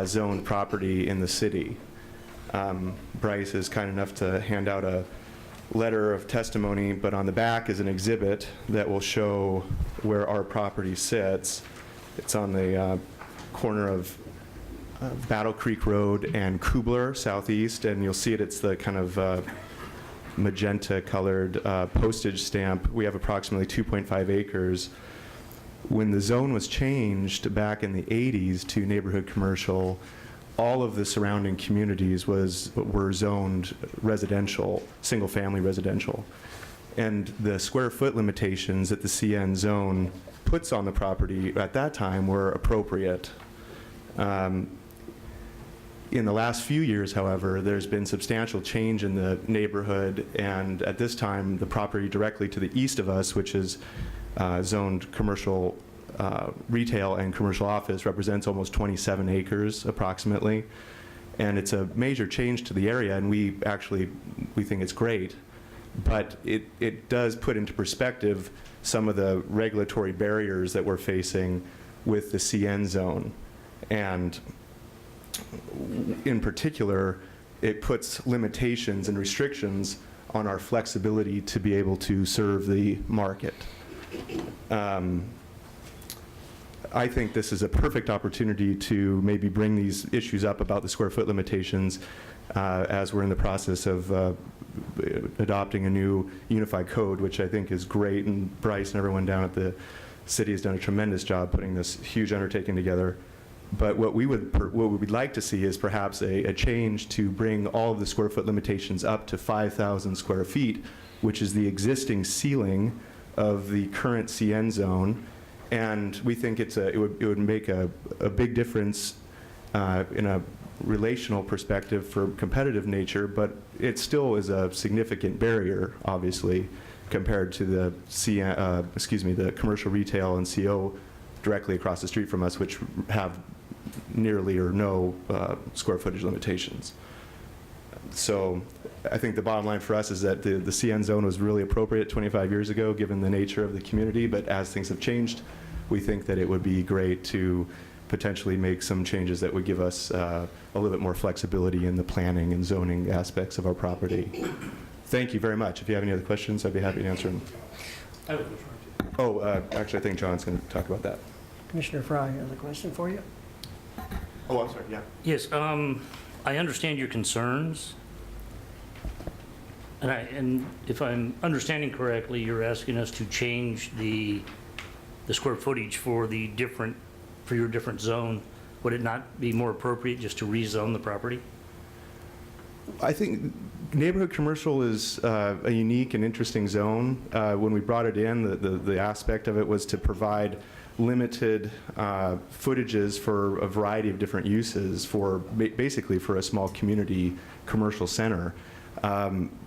zoned property in the city. Bryce is kind enough to hand out a letter of testimony, but on the back is an exhibit that will show where our property sits. It's on the corner of Battle Creek Road and Kubler Southeast, and you'll see it's the kind of magenta colored postage stamp. We have approximately 2.5 acres. When the zone was changed back in the 80s to neighborhood commercial, all of the surrounding communities were zoned residential, single-family residential. And the square foot limitations that the CN zone puts on the property at that time were appropriate. In the last few years, however, there's been substantial change in the neighborhood, and at this time, the property directly to the east of us, which is zoned commercial retail and commercial office, represents almost 27 acres approximately, and it's a major change to the area, and we think it's great, but it does put into perspective some of the regulatory barriers that we're facing with the CN zone. And in particular, it puts limitations and restrictions on our flexibility to be able to serve the market. I think this is a perfect opportunity to maybe bring these issues up about the square foot limitations as we're in the process of adopting a new unified code, which I think is great, and Bryce and everyone down at the city has done a tremendous job putting this huge undertaking together. But what we'd like to see is perhaps a change to bring all of the square foot limitations up to 5,000 square feet, which is the existing ceiling of the current CN zone. And we think it would make a big difference in a relational perspective for competitive nature, but it still is a significant barrier, obviously, compared to the the commercial retail and CO directly across the street from us, which have nearly or no square footage limitations. So I think the bottom line for us is that the CN zone was really appropriate 25 years ago, given the nature of the community, but as things have changed, we think that it would be great to potentially make some changes that would give us a little bit more flexibility in the planning and zoning aspects of our property. Thank you very much. If you have any other questions, I'd be happy to answer them. Actually, I think John's going to talk about that. Commissioner Fry has a question for you. Oh, I'm sorry, yeah. Yes, I understand your concerns. And if I'm understanding correctly, you're asking us to change the square footage for your different zone. Would it not be more appropriate just to rezone the property? I think neighborhood commercial is a unique and interesting zone. When we brought it in, the aspect of it was to provide limited footages for a variety of different uses basically for a small community commercial center.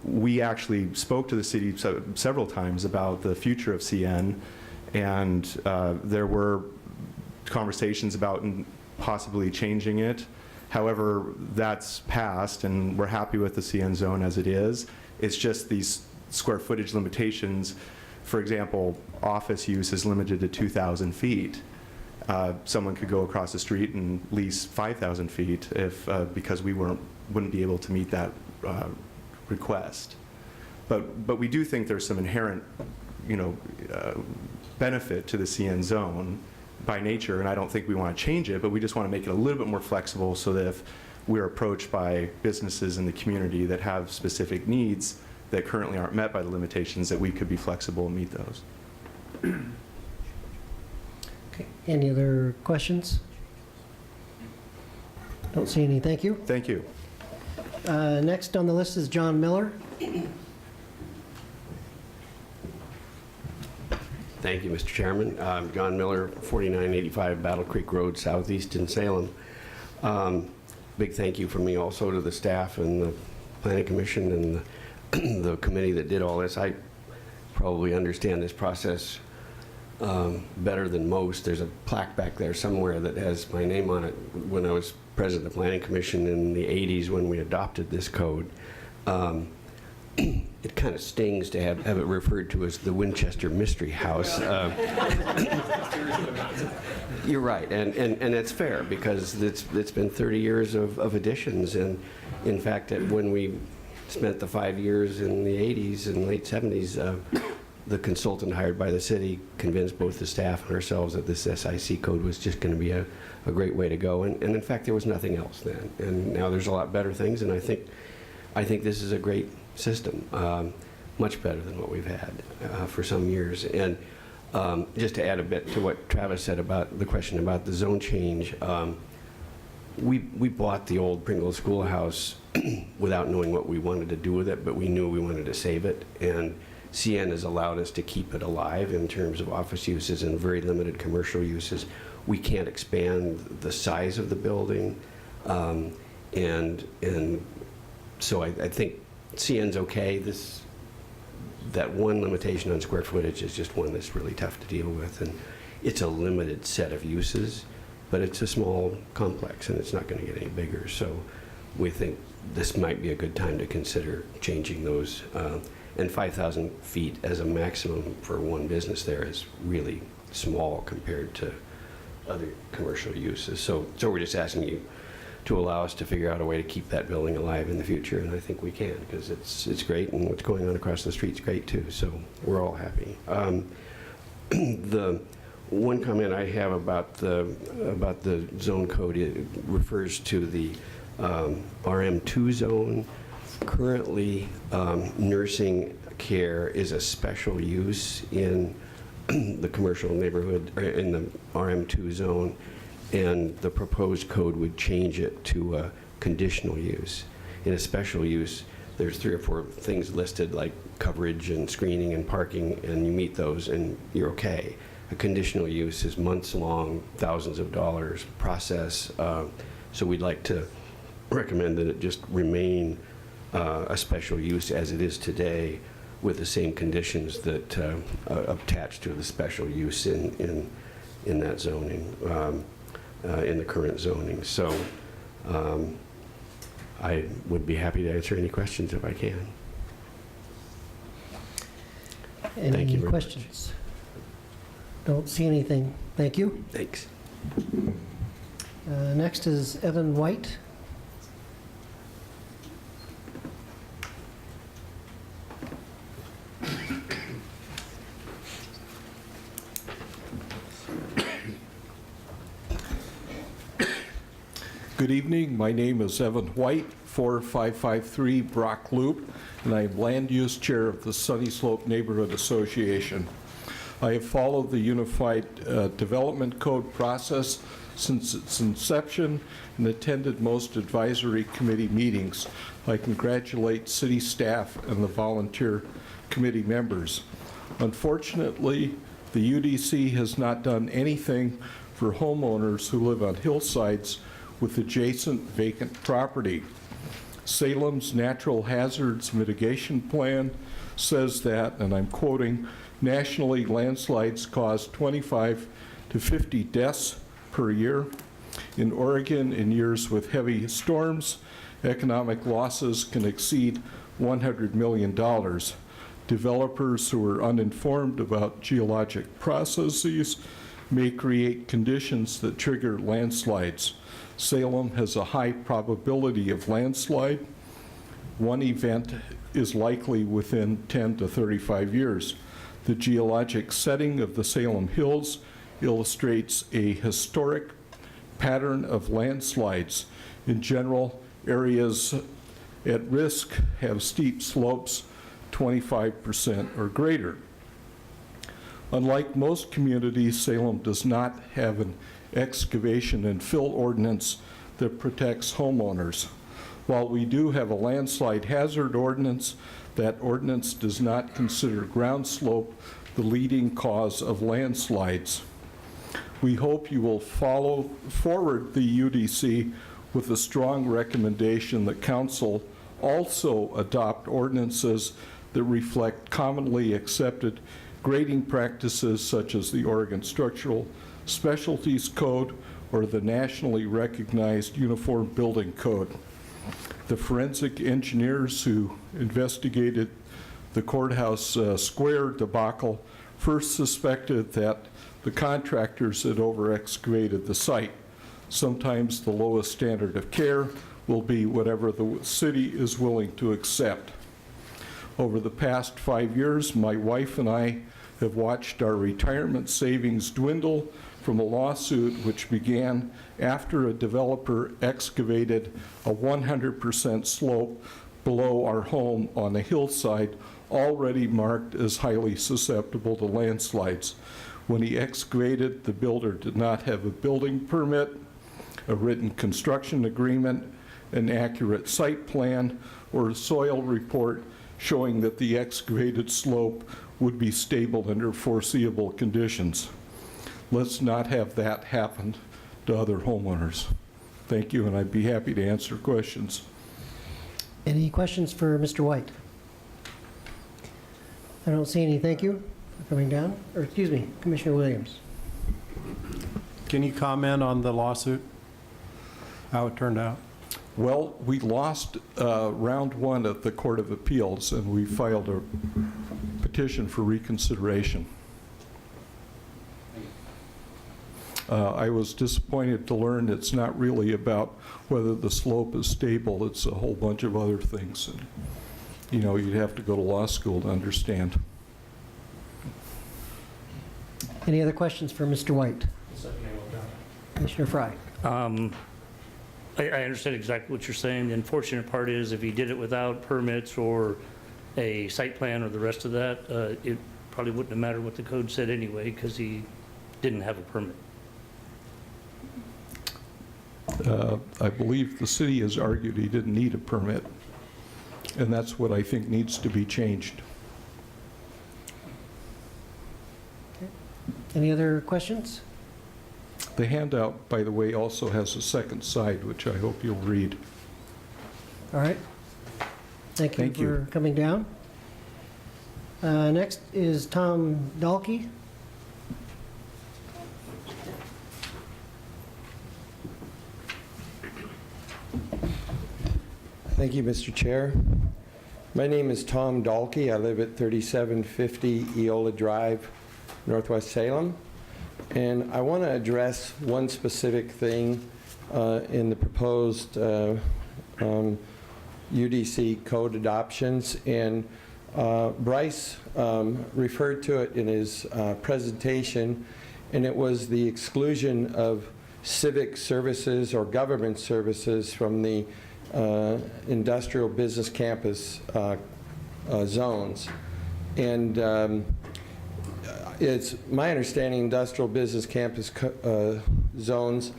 We actually spoke to the city several times about the future of CN, and there were conversations about possibly changing it. However, that's passed, and we're happy with the CN zone as it is. It's just these square footage limitations. For example, office use is limited to 2,000 feet. Someone could go across the street and lease 5,000 feet because we wouldn't be able to meet that request. But we do think there's some inherent, benefit to the CN zone by nature, and I don't think we want to change it, but we just want to make it a little bit more flexible so that if we're approached by businesses in the community that have specific needs that currently aren't met by the limitations, that we could be flexible and meet those. Okay. Any other questions? Don't see any. Thank you. Thank you. Next on the list is John Miller. Thank you, Mr. Chairman. I'm John Miller, 4985 Battle Creek Road, Southeast in Salem. Big thank you from me also to the staff and the Planning Commission and the committee that did all this. I probably understand this process better than most. There's a plaque back there somewhere that has my name on it when I was president of the Planning Commission in the 80s when we adopted this code. It kind of stings to have it referred to as the Winchester Mystery House. You're right, and it's fair because it's been 30 years of additions, and in fact, when we spent the 5 years in the 80s and late 70s, the consultant hired by the city convinced both the staff and ourselves that this SIC code was just going to be a great way to go, and in fact, there was nothing else then, and now there's a lot better things, and I think this is a great system, much better than what we've had for some years. And just to add a bit to what Travis said about the question about the zone change, we bought the old Pringle Schoolhouse without knowing what we wanted to do with it, but we knew we wanted to save it. And CN has allowed us to keep it alive in terms of office uses and very limited commercial uses. We can't expand the size of the building, and so I think CN's okay. That one limitation on square footage is just one that's really tough to deal with, and it's a limited set of uses, but it's a small complex and it's not going to get any bigger. So we think this might be a good time to consider changing those. And 5,000 feet as a maximum for one business there is really small compared to other commercial uses. So we're just asking you to allow us to figure out a way to keep that building alive in the future, and I think we can, because it's great, and what's going on across the street's great too, so we're all happy. The one comment I have about the zone code, it refers to the RM2 zone. Currently, nursing care is a special use in the commercial neighborhood, or in the RM2 zone, and the proposed code would change it to a conditional use. In a special use, there's 3 or 4 things listed like coverage and screening and parking, and you meet those and you're okay. A conditional use is months long, thousands of dollars process, so we'd like to recommend that it just remain a special use as it is today, with the same conditions that attach to the special use in that zoning. In the current zoning. So I would be happy to answer any questions if I can. Thank you Any very questions? Don't see anything. Thank you. Thanks. Next is Evan White. Good evening. My name is Evan White, 4553 Brock Loop, and I am Land Use Chair of the Sunny Slope Neighborhood Association. I have followed the Unified Development Code process since its inception and attended most advisory committee meetings. I congratulate city staff and the volunteer committee members. Unfortunately, the UDC has not done anything for homeowners who live on hillsides with adjacent vacant property. Salem's Natural Hazards Mitigation Plan says that, and I'm quoting, nationally landslides cause 25 to 50 deaths per year. In Oregon, in years with heavy storms, economic losses can exceed $100 million. Developers who are uninformed about geologic processes may create conditions that trigger landslides. Salem has a high probability of landslide. One event is likely within 10 to 35 years. The geologic setting of the Salem Hills illustrates a historic pattern of landslides. In general, areas at risk have steep slopes 25% or greater. Unlike most communities, Salem does not have an excavation and fill ordinance that protects homeowners. While we do have a landslide hazard ordinance, that ordinance does not consider ground slope the leading cause of landslides. We hope you will follow forward the UDC with a strong recommendation that council also adopt ordinances that reflect commonly accepted grading practices such as the Oregon Structural Specialties Code or the nationally recognized Uniform Building Code. The forensic engineers who investigated the courthouse square debacle first suspected that the contractors had over-excavated the site. Sometimes the lowest standard of care will be whatever the city is willing to accept. Over the past 5 years, my wife and I have watched our retirement savings dwindle from a lawsuit which began after a developer excavated a 100% slope below our home on a hillside already marked as highly susceptible to landslides. When he excavated, the builder did not have a building permit, a written construction agreement, an accurate site plan, or a soil report showing that the excavated slope would be stable under foreseeable conditions. Let's not have that happen to other homeowners. Thank you, and I'd be happy to answer questions. Any questions for Mr. White? I don't see any. Thank you for coming down. Or, excuse me, Commissioner Williams. Can you comment on the lawsuit, how it turned out? Well, we lost round one at the Court of Appeals, and we filed a petition for reconsideration. I was disappointed to learn it's not really about whether the slope is stable, it's a whole bunch of other things. And, you know, you'd have to go to law school to understand. Any other questions for Mr. White? Commissioner Fry. I understand exactly what you're saying. The unfortunate part is if he did it without permits or a site plan or the rest of that, it probably wouldn't have mattered what the code said anyway because he didn't have a permit. I believe the city has argued he didn't need a permit, and that's what I think needs to be changed. Any other questions? The handout, by the way, also has a second side, which I hope you'll read. All right. Thank you for coming down. Next is Tom Dahlke. Thank you, Mr. Chair. My name is Tom Dahlke. I live at 3750 Eola Drive, Northwest Salem. And I want to address one specific thing in the proposed UDC code adoptions. And Bryce referred to it in his presentation, and it was the exclusion of civic services or government services from the industrial business campus zones. And it's my understanding industrial business campus zones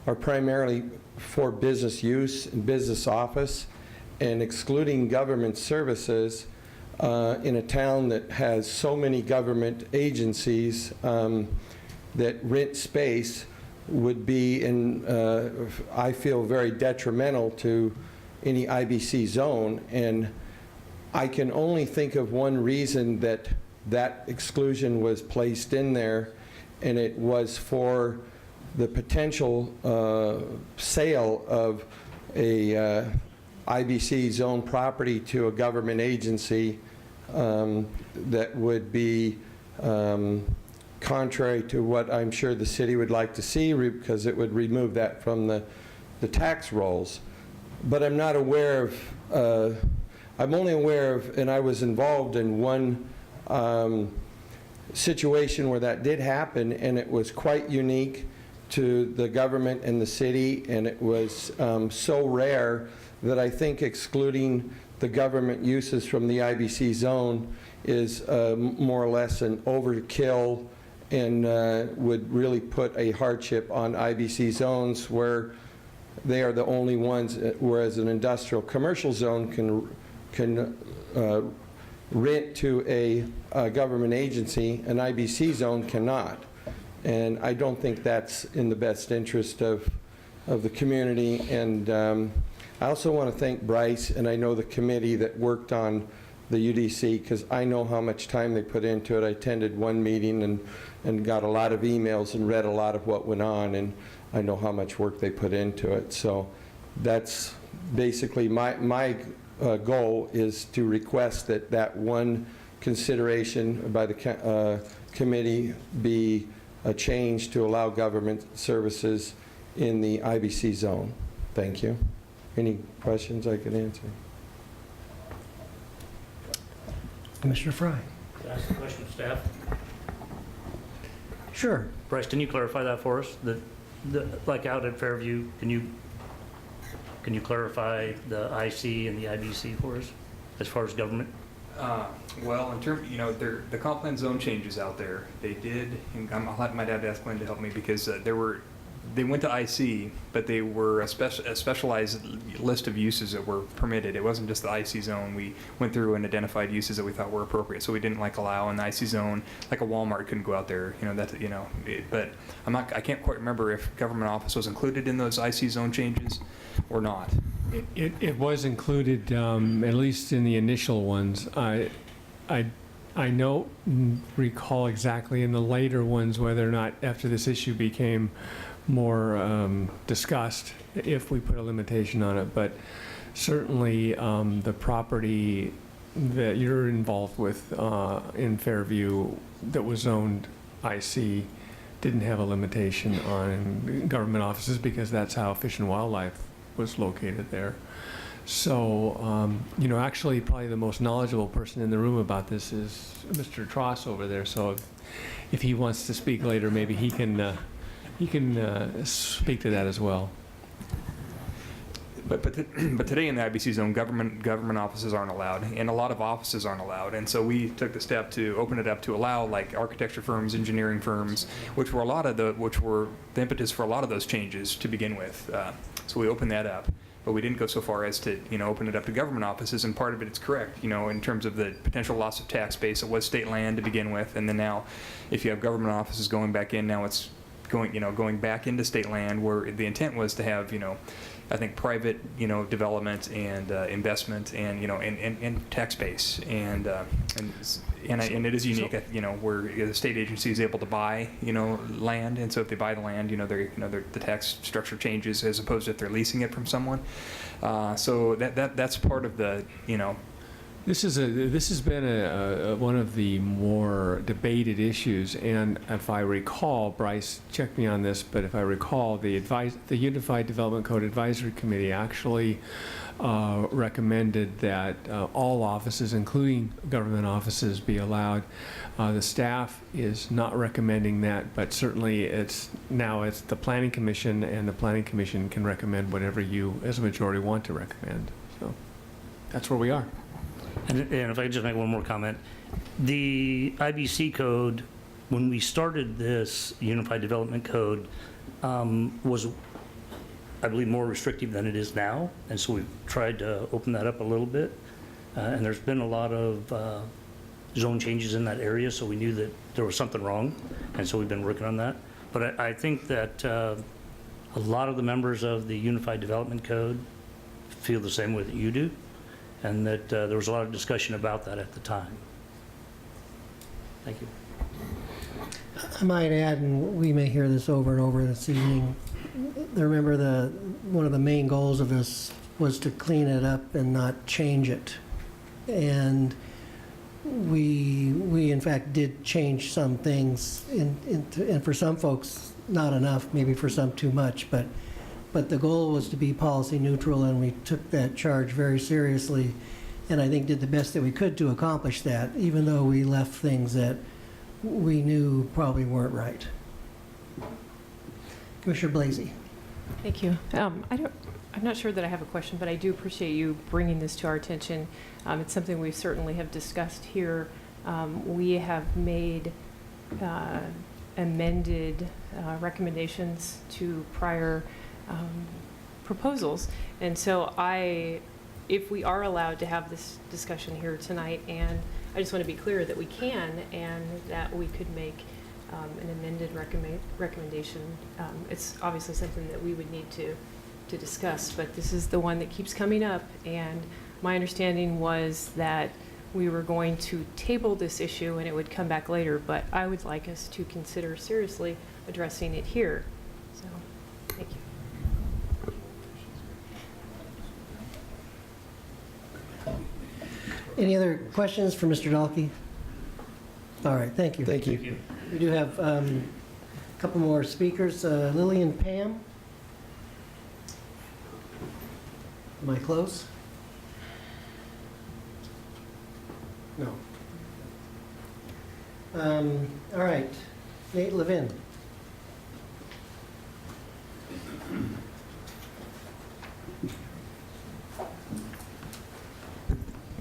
are primarily for business use and business office, and excluding government services in a town that has so many government agencies that rent space would be, I feel, very detrimental to any IBC zone. And I can only think of one reason that that exclusion was placed in there, and it was for the potential sale of a IBC zone property to a government agency that would be contrary to what I'm sure the city would like to see, because it would remove that from the tax rolls. But I'm not aware of I'm only aware of, and I was involved in one situation where that did happen, and it was quite unique to the government and the city, and it was so rare that I think excluding the government uses from the IBC zone is more or less an overkill and would really put a hardship on IBC zones where they are the only ones, whereas an industrial commercial zone can rent to a government agency, an IBC zone cannot. And I don't think that's in the best interest of the community. And I also want to thank Bryce, and I know the committee that worked on the UDC, because I know how much time they put into it. I attended one meeting and got a lot of emails and read a lot of what went on, and I know how much work they put into it. So that's basically my goal, is to request that one consideration by the committee be a change to allow government services in the IBC zone. Thank you. Any questions I can answer? Commissioner Fry. Can I ask a question of staff? Sure. Bryce, can you clarify that for us? Like out at Fairview, can you clarify the IC and the IBC for us as far as government? Well, in terms, the comp plan zone changes out there. They did, and I'll have my dad ask Glenn to help me, because they went to IC, but they were a specialized list of uses that were permitted. It wasn't just the IC zone. We went through and identified uses that we thought were appropriate. So we didn't allow in the IC zone, like a Walmart couldn't go out there. But I can't quite remember if government office was included in those IC zone changes or not. It was included, at least in the initial ones. I don't recall exactly in the later ones whether or not, after this issue became more discussed, if we put a limitation on it. But certainly the property that you're involved with in Fairview that was zoned IC didn't have a limitation on government offices, because that's how Fish and Wildlife was located there. So, actually probably the most knowledgeable person in the room about this is Mr. Tross over there. So if he wants to speak later, maybe he can speak to that as well. But today in the IBC zone, government offices aren't allowed, and a lot of offices aren't allowed. And so we took the step to open it up to allow, like, architecture firms, engineering firms, which were the impetus for a lot of those changes to begin with. So we opened that up, but we didn't go so far as to open it up to government offices. And part of it's correct, in terms of the potential loss of tax base. It was state land to begin with, and then now, if you have government offices going back in, now it's going back into state land, where the intent was to have, I think, private, development and investment and, and tax base, and it is unique, where the state agency is able to buy, land, and so if they buy the land, the tax structure changes as opposed to if they're leasing it from someone. So that's part of the, This has been one of the more debated issues, and if I recall, Bryce, check me on this, but if I recall, the Unified Development Code Advisory Committee actually recommended that all offices, including government offices, be allowed. The staff is not recommending that, but certainly it's the Planning Commission, and the Planning Commission can recommend whatever you, as a majority, want to recommend. So that's where we are. And if I could just make one more comment. The IBC code, when we started this Unified Development Code, was, I believe, more restrictive than it is now. And so we've tried to open that up a little bit. And there's been a lot of zone changes in that area, so we knew that there was something wrong. And so we've been working on that. But I think that a lot of the members of the Unified Development Code feel the same way that you do, and that there was a lot of discussion about that at the time. Thank you. I might add, and we may hear this over and over this evening, remember one of the main goals of this was to clean it up and not change it. And we in fact did change some things, and for some folks not enough, maybe for some too much, but the goal was to be policy neutral, and we took that charge very seriously. and I think did the best that we could to accomplish that, even though we left things that we knew probably weren't right. Commissioner Blasey. Thank you. I'm not sure that I have a question, but I do appreciate you bringing this to our attention. It's something we certainly have discussed here. We have made amended recommendations to prior proposals. And so if we are allowed to have this discussion here tonight, and I just want to be clear that we can, and that we could make an amended recommendation. It's obviously something that we would need to discuss, but this is the one that keeps coming up, and my understanding was that we were going to table this issue and it would come back later, but I would like us to consider seriously addressing it here. So, thank you. Any other questions for Mr. Dahlke? All right, thank you. Thank you. We do have a couple more speakers. Lily and Pam. Am I close? No. All right, Nate Levin.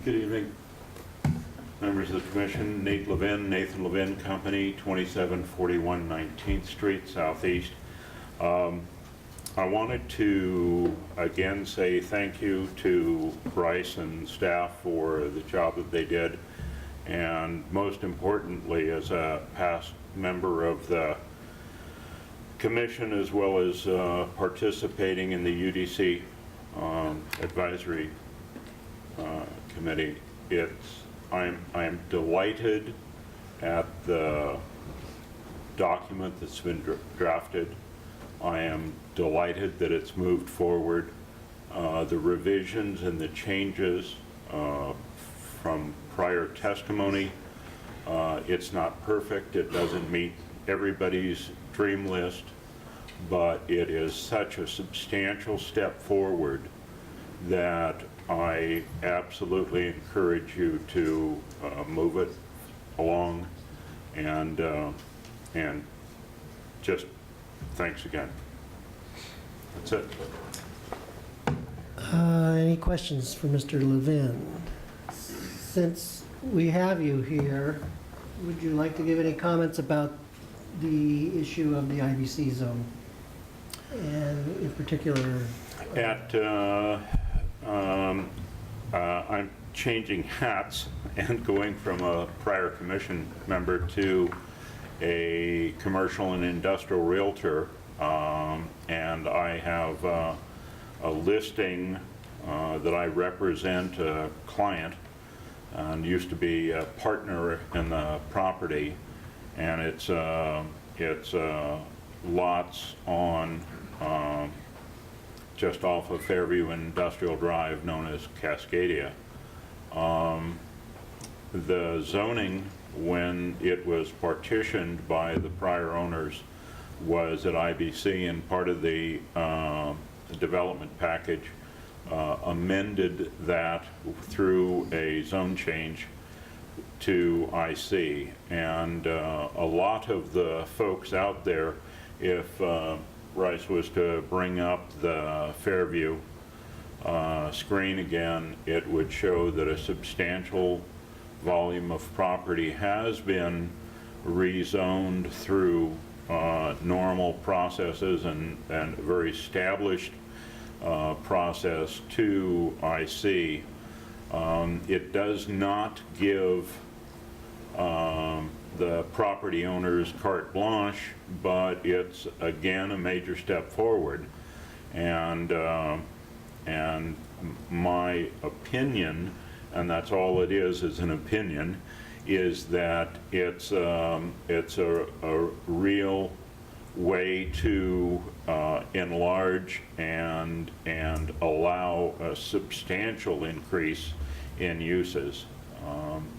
Good evening, members of the commission. Nate Levin, Nathan Levin Company, 2741 19th Street, Southeast. I wanted to again say thank you to Bryce and staff for the job that they did, and most importantly, as a past member of the commission as well as participating in the UDC advisory committee, I'm delighted at the document that's been drafted. I am delighted that it's moved forward. The revisions and the changes from prior testimony, it's not perfect. It doesn't meet everybody's dream list, but it is such a substantial step forward that I absolutely encourage you to move it along, and just thanks again. That's it. Any questions for Mr. Levin? Since we have you here, would you like to give any comments about the issue of the IBC zone? And in particular... I'm changing hats and going from a prior commission member to a commercial and industrial realtor, and I have a listing that I represent a client and used to be a partner in the property, and it's lots on just off of Fairview Industrial Drive, known as Cascadia. The zoning, when it was partitioned by the prior owners, was at IBC, and part of the development package amended that through a zone change to IC. And a lot of the folks out there, if Rice was to bring up the Fairview screen again, it would show that a substantial volume of property has been rezoned through normal processes and a very established process to IC. It does not give the property owners carte blanche, but it's again a major step forward. And my opinion, and that's all it is an opinion, is that it's a real way to enlarge and allow a substantial increase in uses.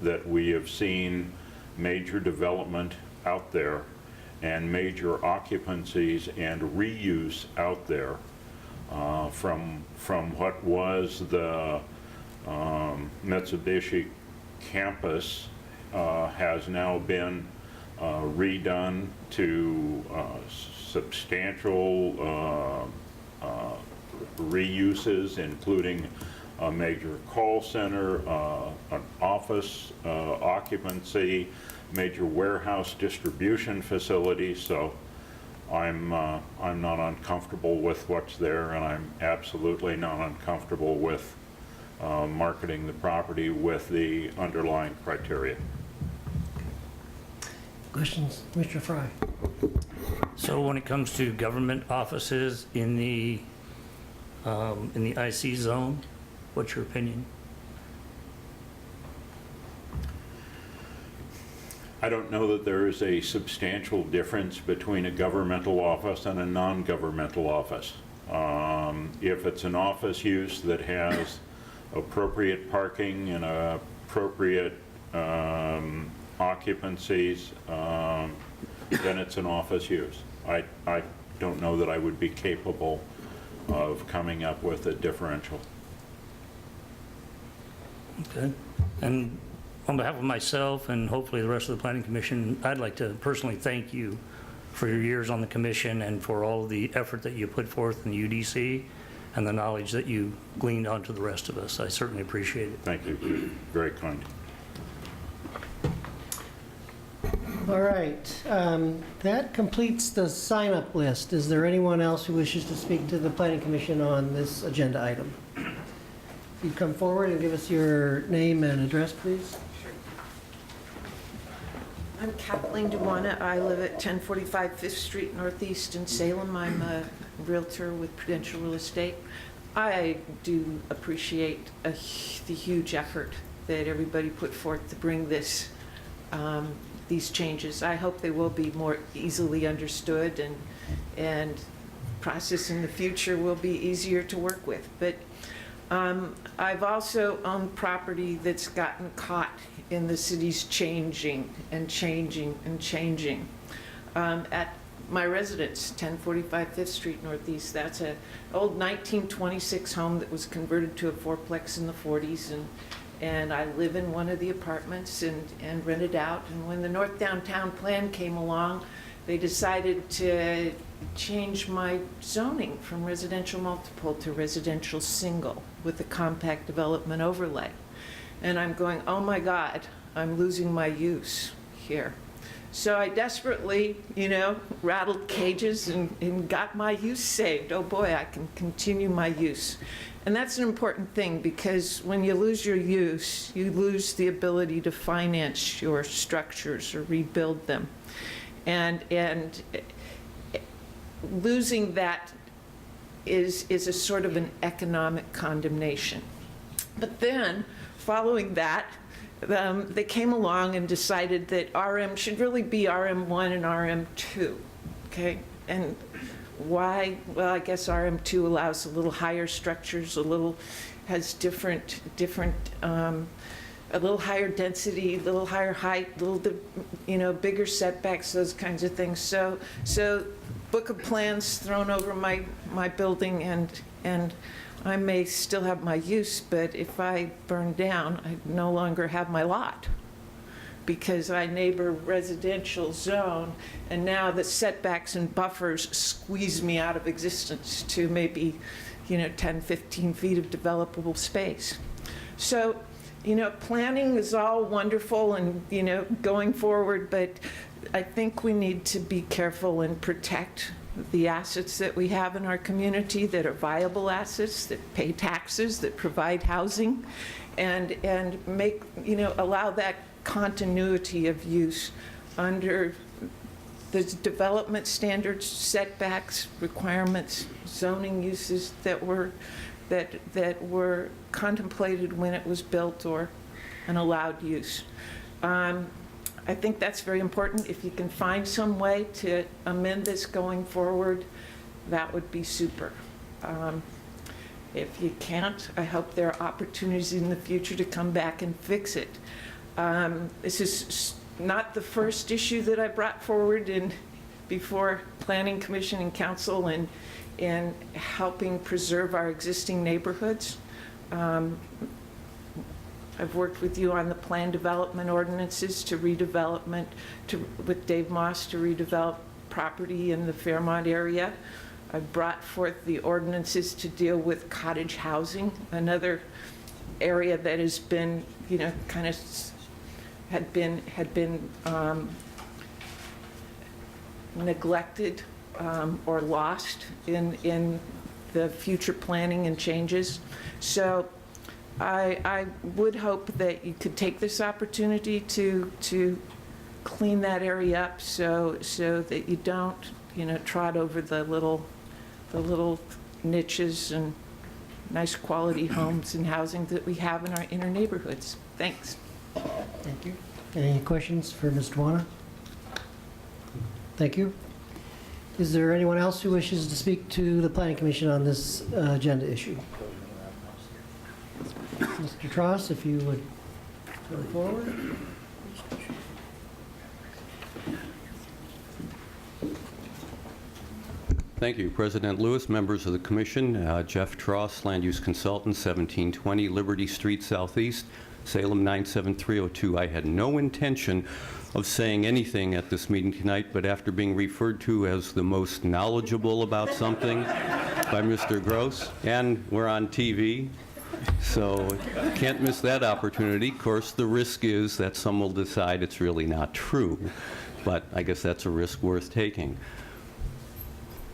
That we have seen major development out there and major occupancies and reuse out there from what was the Mitsubishi campus has now been redone to substantial reuses, including a major call center, an office occupancy, major warehouse distribution facility. So I'm not uncomfortable with what's there, and I'm absolutely not uncomfortable with marketing the property with the underlying criteria. Questions, Commissioner Fry? So when it comes to government offices in the IC zone, what's your opinion? I don't know that there is a substantial difference between a governmental office and a non-governmental office. If it's an office use that has appropriate parking and appropriate occupancies, then it's an office use. I don't know that I would be capable of coming up with a differential. Okay. And on behalf of myself and hopefully the rest of the Planning Commission, I'd like to personally thank you for your years on the commission and for all of the effort that you put forth in the UDC and the knowledge that you gleaned onto the rest of us. I certainly appreciate it. Thank you. Very kind. All right, that completes the sign-up list. Is there anyone else who wishes to speak to the Planning Commission on this agenda item? If you come forward and give us your name and address, please. I'm Kathleen Dewana. I live at 1045 5th Street Northeast in Salem. I'm a realtor with Prudential Real Estate. I do appreciate the huge effort that everybody put forth to bring this these changes. I hope they will be more easily understood, and process in the future will be easier to work with. But I've also owned property that's gotten caught in the city's changing and changing and changing. At my residence, 1045 5th Street Northeast, that's an old 1926 home that was converted to a fourplex in the 40s, and I live in one of the apartments and rent it out. And when the North Downtown Plan came along, they decided to change my zoning from residential multiple to residential single with a compact development overlay. And I'm going, oh my God, I'm losing my use here. So I desperately, rattled cages and got my use saved. Oh boy, I can continue my use. And that's an important thing, because when you lose your use, you lose the ability to finance your structures or rebuild them. And losing that is a sort of an economic condemnation. But then, following that, they came along and decided that RM should really be RM1 and RM2, okay? And why? Well, I guess RM2 allows a little higher structures, has different, a little higher density, a little higher height, bigger setbacks, those kinds of things. So book of plans thrown over my building, and I may still have my use, but if I burn down, I no longer have my lot, because I neighbor residential zone, and now the setbacks and buffers squeeze me out of existence to maybe, 10, 15 feet of developable space. So, planning is all wonderful and, going forward, but I think we need to be careful and protect the assets that we have in our community that are viable assets, that pay taxes, that provide housing, and make, allow that continuity of use under the development standards, setbacks, requirements, zoning uses that were contemplated when it was built or an allowed use. I think that's very important. If you can find some way to amend this going forward, that would be super. If you can't, I hope there are opportunities in the future to come back and fix it. This is not the first issue that I brought forward before Planning Commission and Council in helping preserve our existing neighborhoods. I've worked with you on the plan development ordinances to redevelopment, with Dave Moss to redevelop property in the Fairmont area. I've brought forth the ordinances to deal with cottage housing, another area that has been, kind of had been neglected or lost in the future planning and changes. So I would hope that you could take this opportunity to clean that area up so that you don't, trot over the little niches and nice quality homes and housing that we have in our inner neighborhoods. Thanks. Thank you. Any questions for Ms. Dwana? Thank you. Is there anyone else who wishes to speak to the Planning Commission on this agenda issue? Mr. Tross, if you would come forward. Thank you, President Lewis, members of the Commission. Jeff Tross, Land Use Consultant, 1720 Liberty Street Southeast, Salem 97302. I had no intention of saying anything at this meeting tonight, but after being referred to as the most knowledgeable about something by Mr. Gross, and we're on TV, so can't miss that opportunity. Of course, the risk is that some will decide it's really not true, but I guess that's a risk worth taking.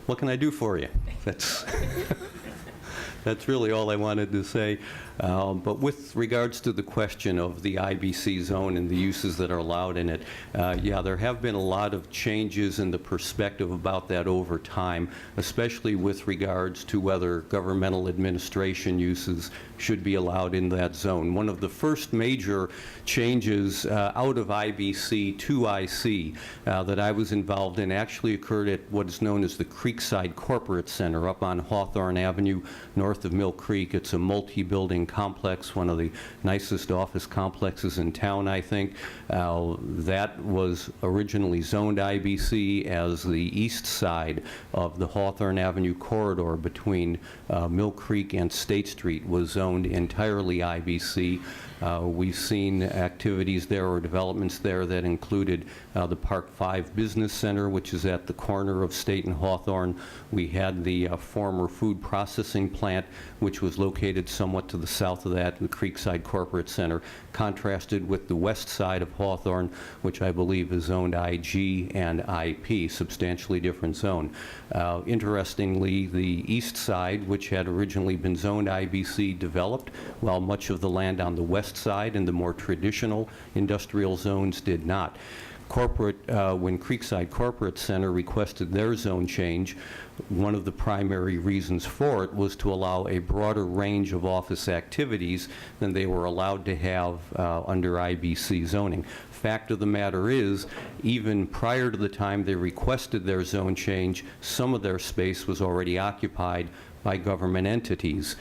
What can I do for you? That's really all I wanted to say. But with regards to the question of the IBC zone and the uses that are allowed in it, yeah, there have been a lot of changes in the perspective about that over time, especially with regards to whether governmental administration uses should be allowed in that zone. One of the first major changes out of IBC to IC that I was involved in actually occurred at what is known as the Creekside Corporate Center up on Hawthorne Avenue, north of Mill Creek. It's a multi-building complex, one of the nicest office complexes in town, I think. That was originally zoned IBC as the east side of the Hawthorne Avenue corridor between Mill Creek and State Street was zoned entirely IBC. We've seen activities there or developments there that included the Park 5 Business Center, which is at the corner of State and Hawthorne. We had the former food processing plant, which was located somewhat to the south of that, the Creekside Corporate Center, contrasted with the west side of Hawthorne, which I believe is zoned IG and IP, substantially different zone. Interestingly, the east side, which had originally been zoned IBC, developed, while much of the land on the west side and the more traditional industrial zones did not. When Creekside Corporate Center requested their zone change, one of the primary reasons for it was to allow a broader range of office activities than they were allowed to have under IBC zoning. Fact of the matter is, even prior to the time they requested their zone change, some of their space was already occupied by government entities.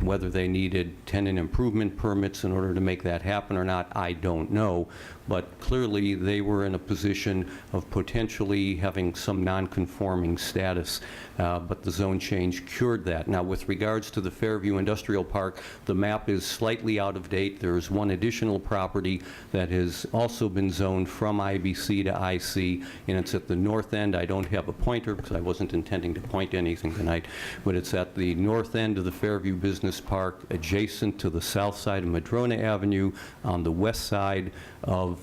Whether they needed tenant improvement permits in order to make that happen or not, I don't know. But clearly, they were in a position of potentially having some non-conforming status. But the zone change cured that. Now, with regards to the Fairview Industrial Park, the map is slightly out of date. There is one additional property that has also been zoned from IBC to IC, and it's at the north end. I don't have a pointer because I wasn't intending to point anything tonight, but it's at the north end of the Fairview Business Park, adjacent to the south side of Madrona Avenue, on the west side of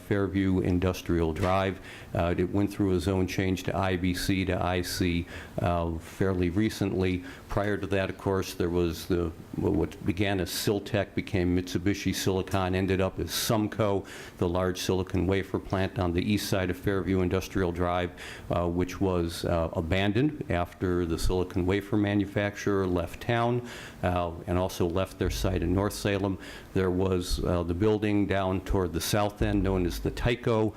Fairview Industrial Drive. It went through a zone change to IBC to IC fairly recently. Prior to that, of course, there was what began as Siltec became Mitsubishi Silicon, ended up as Sumco, the large silicon wafer plant on the east side of Fairview Industrial Drive, which was abandoned after the silicon wafer manufacturer left town and also left their site in North Salem. There was the building down toward the south end known as the Tyco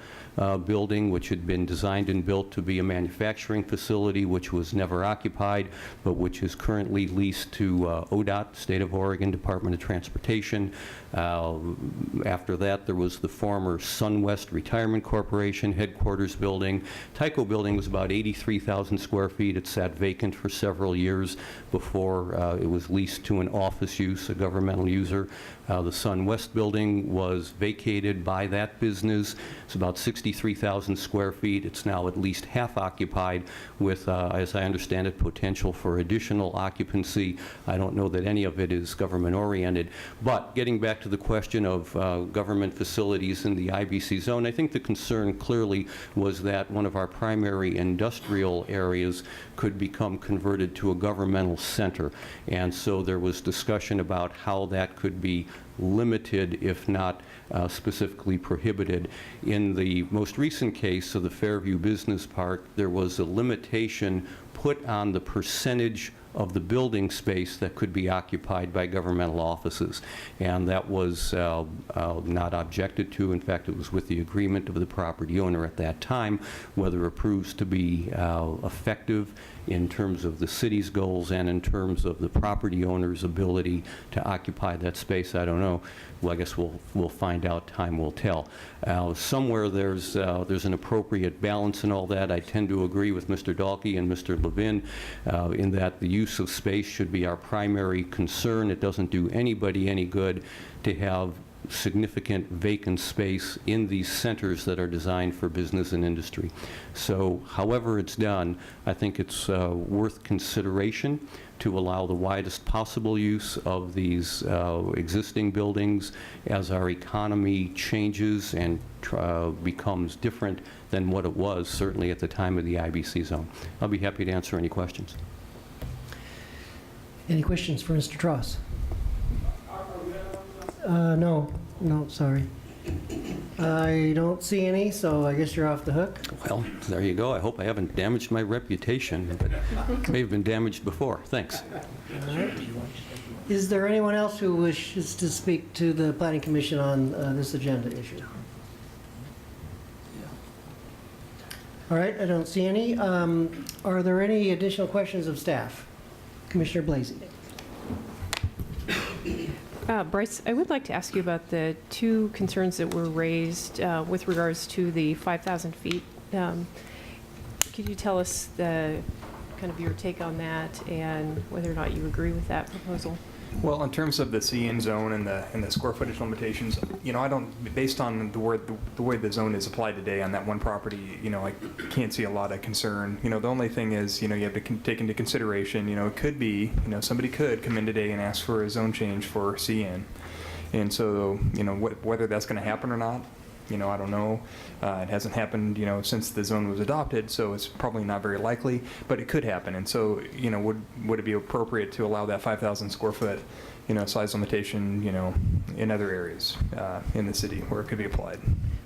building, which had been designed and built to be a manufacturing facility, which was never occupied, but which is currently leased to ODOT, State of Oregon Department of Transportation. After that, there was the former SunWest Retirement Corporation headquarters building. Tyco building was about 83,000 square feet. It sat vacant for several years before it was leased to an office use, a governmental user. The Sun West building was vacated by that business. It's about 63,000 square feet. It's now at least half occupied with, as I understand it, potential for additional occupancy. I don't know that any of it is government-oriented. But getting back to the question of government facilities in the IBC zone, I think the concern clearly was that one of our primary industrial areas could become converted to a governmental center. And so there was discussion about how that could be limited, if not specifically prohibited. In the most recent case of the Fairview Business Park, there was a limitation put on the percentage of the building space that could be occupied by governmental offices. And that was not objected to. In fact, it was with the agreement of the property owner at that time. Whether it proves to be effective in terms of the city's goals and in terms of the property owner's ability to occupy that space, I don't know. Well, I guess we'll find out. Time will tell. Somewhere there's an appropriate balance in all that. I tend to agree with Mr. Dahlke and Mr. Levin in that the use of space should be our primary concern. It doesn't do anybody any good to have significant vacant space in these centers that are designed for business and industry. So however it's done, I think it's worth consideration to allow the widest possible use of these existing buildings as our economy changes and becomes different than what it was, certainly at the time of the IBC zone. I'll be happy to answer any questions. Any questions for Mr. Tross? No, sorry. I don't see any, so I guess you're off the hook. Well, there you go. I hope I haven't damaged my reputation, but it may have been damaged before. Thanks. All right. Is there anyone else who wishes to speak to the Planning Commission on this agenda issue? All right, I don't see any. Are there any additional questions of staff? Commissioner Blasey. Bryce, I would like to ask you about the two concerns that were raised with regards to the 5,000 feet. Could you tell us kind of your take on that and whether or not you agree with that proposal? Well, in terms of the CN zone and the square footage limitations, I don't, based on the way the zone is applied today on that one property, I can't see a lot of concern. The only thing is, you have to take into consideration, it could be, somebody could come in today and ask for a zone change for CN. And so, whether that's going to happen or not, I don't know. It hasn't happened, since the zone was adopted, so it's probably not very likely, but it could happen. And so, would it be appropriate to allow that 5,000 square foot, size limitation, in other areas in the city where it could be applied?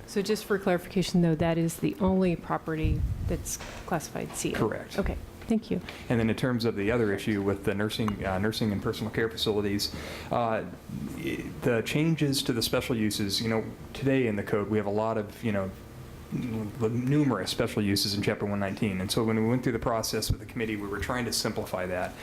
So just for clarification, though, that is the only property that's classified C. Correct. Okay. Thank you. And then in terms of the other issue with the nursing and personal care facilities, the changes to the special uses, today in the code we have a lot of, numerous special uses in Chapter 119. And so when we went through the process with the committee, we were trying to simplify that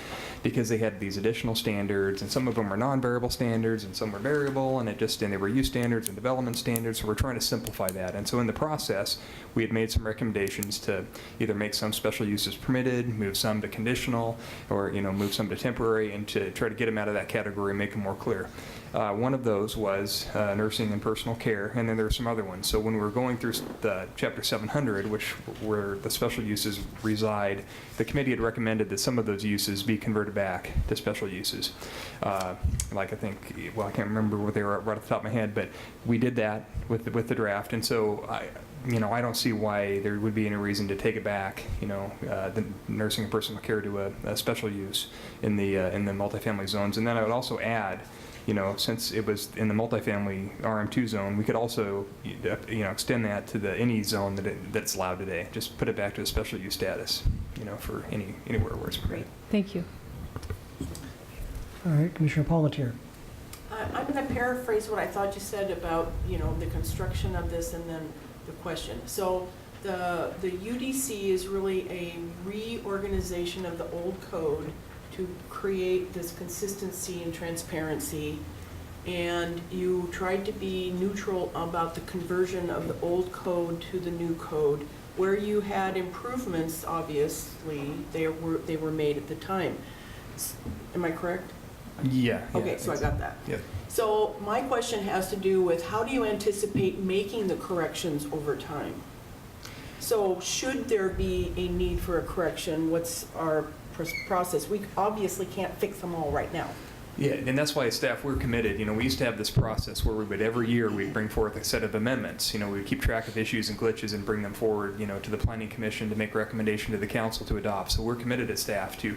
because they had these additional standards, and some of them were non-variable standards, and some were variable, and they were use standards and development standards. So we're trying to simplify that. And so in the process, we had made some recommendations to either make some special uses permitted, move some to conditional, or move some to temporary, and to try to get them out of that category and make them more clear. One of those was nursing and personal care, and then there were some other ones. So when we were going through the Chapter 700, where the special uses reside, the committee had recommended that some of those uses be converted back to special uses. I can't remember what they were right off the top of my head, but we did that with the draft, and so I don't see why there would be any reason to take it back, the nursing and personal care to a special use in the multifamily zones. And then I would also add, since it was in the multifamily RM2 zone, we could also, extend that to any zone that's allowed today. Just put it back to a special use status, for anywhere where it's permitted. Thank you. All right, Commissioner Palmatier. I'm going to paraphrase what I thought you said about, the construction of this and then the question. So the UDC is really a reorganization of the old code to create this consistency and transparency, and you tried to be neutral about the conversion of the old code to the new code. Where you had improvements, obviously, they were made at the time. Am I correct? Yeah. Okay, so I got that. Yep. So my question has to do with how do you anticipate making the corrections over time? So should there be a need for a correction, what's our process? We obviously can't fix them all right now. Yeah, and that's why as staff, we're committed. We used to have this process where we would every year we'd bring forth a set of amendments. We would keep track of issues and glitches and bring them forward, to the Planning Commission to make recommendation to the council to adopt. So we're committed as staff to,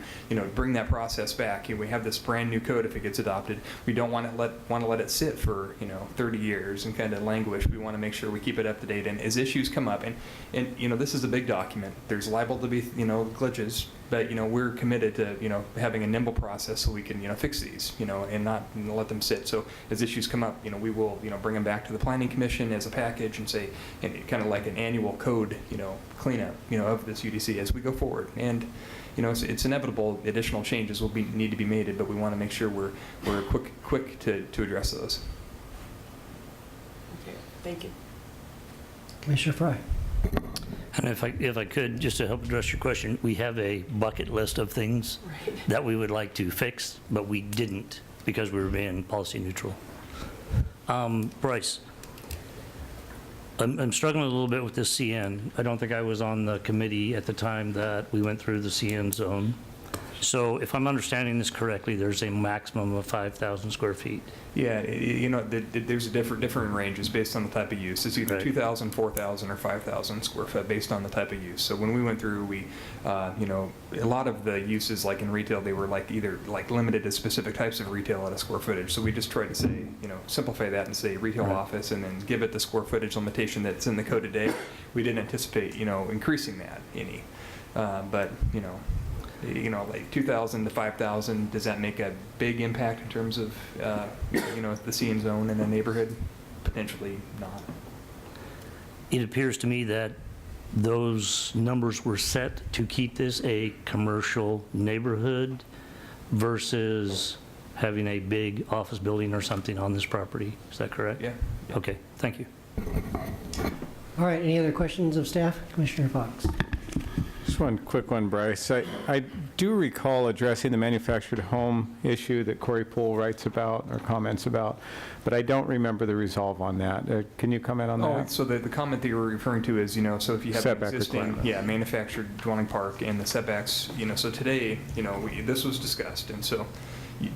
bring that process back. We have this brand new code if it gets adopted. We don't want to let it sit for 30 years and kind of languish. We want to make sure we keep it up to date. And as issues come up, and this is a big document. There's liable to be glitches. But, we're committed to, having a nimble process so we can, fix these, and not let them sit. So as issues come up, we will, bring them back to the Planning Commission as a package and say, and kind of like an annual code, cleanup, of this UDC as we go forward. And, it's inevitable additional changes will need to be made, but we want to make sure we're quick to address those. Okay, thank you. Commissioner Fry. And if I could, just to help address your question, we have a bucket list of things that we would like to fix, but we didn't because we were being policy neutral. Bryce, I'm struggling a little bit with this CN. I don't think I was on the committee at the time that we went through the CN zone. So if I'm understanding this correctly, there's a maximum of 5,000 square feet. Yeah, there's different ranges based on the type of use. It's either 2,000, 4,000, or 5,000 square foot based on the type of use. So when we went through, we, a lot of the uses, like in retail, they were either limited to specific types of retail at a square footage. So we just tried to say, simplify that and say retail office, and then give it the square footage limitation that's in the code today. We didn't anticipate, increasing that any, but 2,000 to 5,000, does that make a big impact in terms of, the CN zone in a neighborhood? Potentially not. It appears to me that those numbers were set to keep this a commercial neighborhood versus having a big office building or something on this property. Is that correct? Yeah. Okay, thank you. All right, any other questions of staff? Commissioner Fox. Just one quick one, Bryce. I do recall addressing the manufactured home issue that Corey Poole writes about or comments about, but I don't remember the resolve on that. Can you comment on that? So the comment that you were referring to is, so if you have Setback an existing, requirement. manufactured dwelling park and the setbacks, so today, this was discussed, and so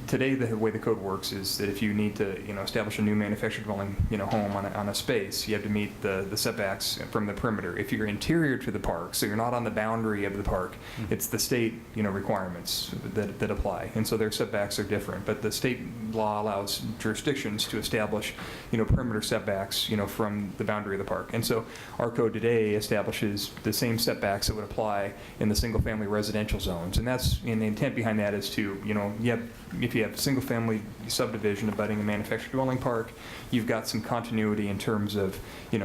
today the way the code works is that if you need to, establish a new manufactured dwelling, home on a space, you have to meet the setbacks from the perimeter. If you're interior to the park, so you're not on the boundary of the park, it's the state, requirements that apply, and so their setbacks are different. But the state law allows jurisdictions to establish, perimeter setbacks, from the boundary of the park. And so our code today establishes the same setbacks that would apply in the single-family residential zones, and the intent behind that is to, if you have a single-family subdivision abutting a manufactured dwelling park, you've got some continuity in terms of,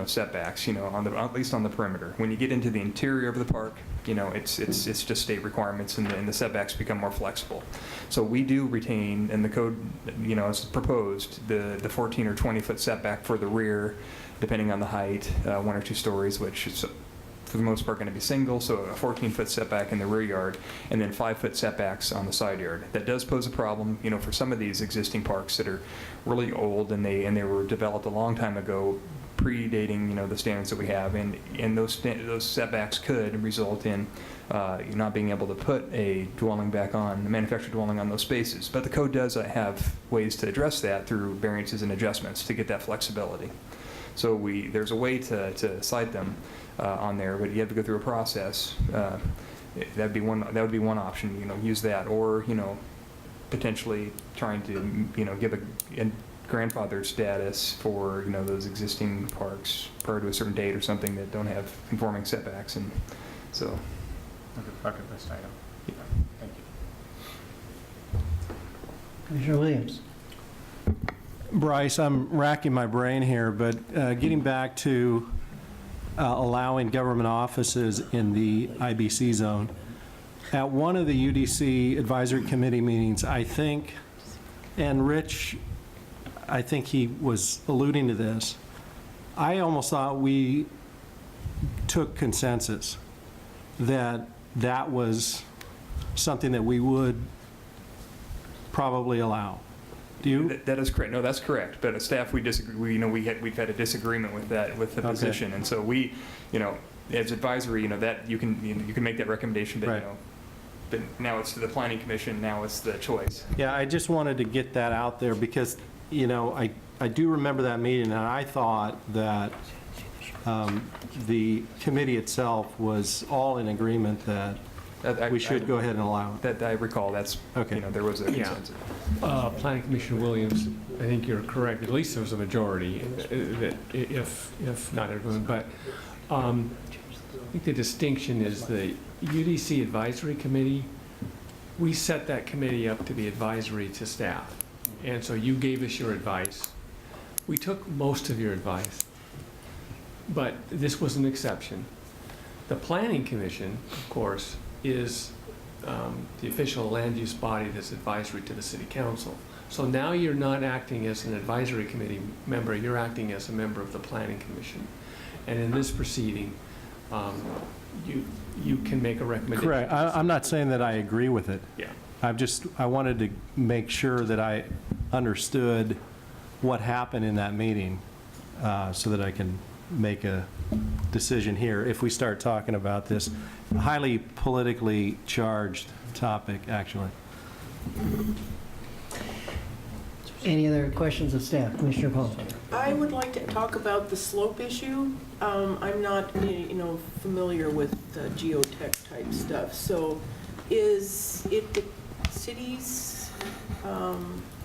setbacks, at least on the perimeter. When you get into the interior of the park, it's just state requirements, and the setbacks become more flexible. So we do retain, in the code, as proposed, the 14 or 20-foot setback for the rear, depending on the height, 1 or 2 stories, which is for the most part going to be single, so a 14-foot setback in the rear yard, and then 5-foot setbacks on the side yard. That does pose a problem, for some of these existing parks that are really old, and they were developed a long time ago, predating, the standards that we have, and those setbacks could result in you not being able to put a manufactured dwelling on those spaces. But the code does have ways to address that through variances and adjustments to get that flexibility. So there's a way to cite them on there, but you have to go through a process. That would be one option. Use that, or potentially trying to give a grandfathered status for those existing parks prior to a certain date or something that don't have conforming setbacks, and so. Like a bucket list item. Yeah. Thank you. Commissioner Williams. Bryce, I'm racking my brain here, but getting back to allowing government offices in the IBC zone, at one of the UDC advisory committee meetings, I think, and Rich, I think he was alluding to this, I almost thought we took consensus that that was something that we would probably allow. Do you? That is correct. No, that's correct. But as staff, we disagree. We've had a disagreement with that, with the position, and so we, as advisory, that you can make that recommendation, but Right. but now it's to the planning commission. Now it's the choice. Yeah, I just wanted to get that out there because, I do remember that meeting, and I thought that the committee itself was all in agreement that we should go ahead and allow it. That I recall. That's okay. There was a consensus. Planning Commissioner Williams, I think you're correct. At least there was a majority, that if not everyone. But I think the distinction is the UDC Advisory Committee. We set that committee up to be advisory to staff, and so you gave us your advice. We took most of your advice, but this was an exception. The Planning Commission, of course, is the official land use body that's advisory to the City Council. So now you're not acting as an advisory committee member, you're acting as a member of the Planning Commission. And in this proceeding, you can make a recommendation. Correct. I'm not saying that I agree with it. Yeah. I wanted to make sure that I understood what happened in that meeting so that I can make a decision here if we start talking about this highly politically charged topic, actually. Any other questions of staff? Commissioner Paul. I would like to talk about the slope issue. I'm not, familiar with the geotech type stuff. So is it the city's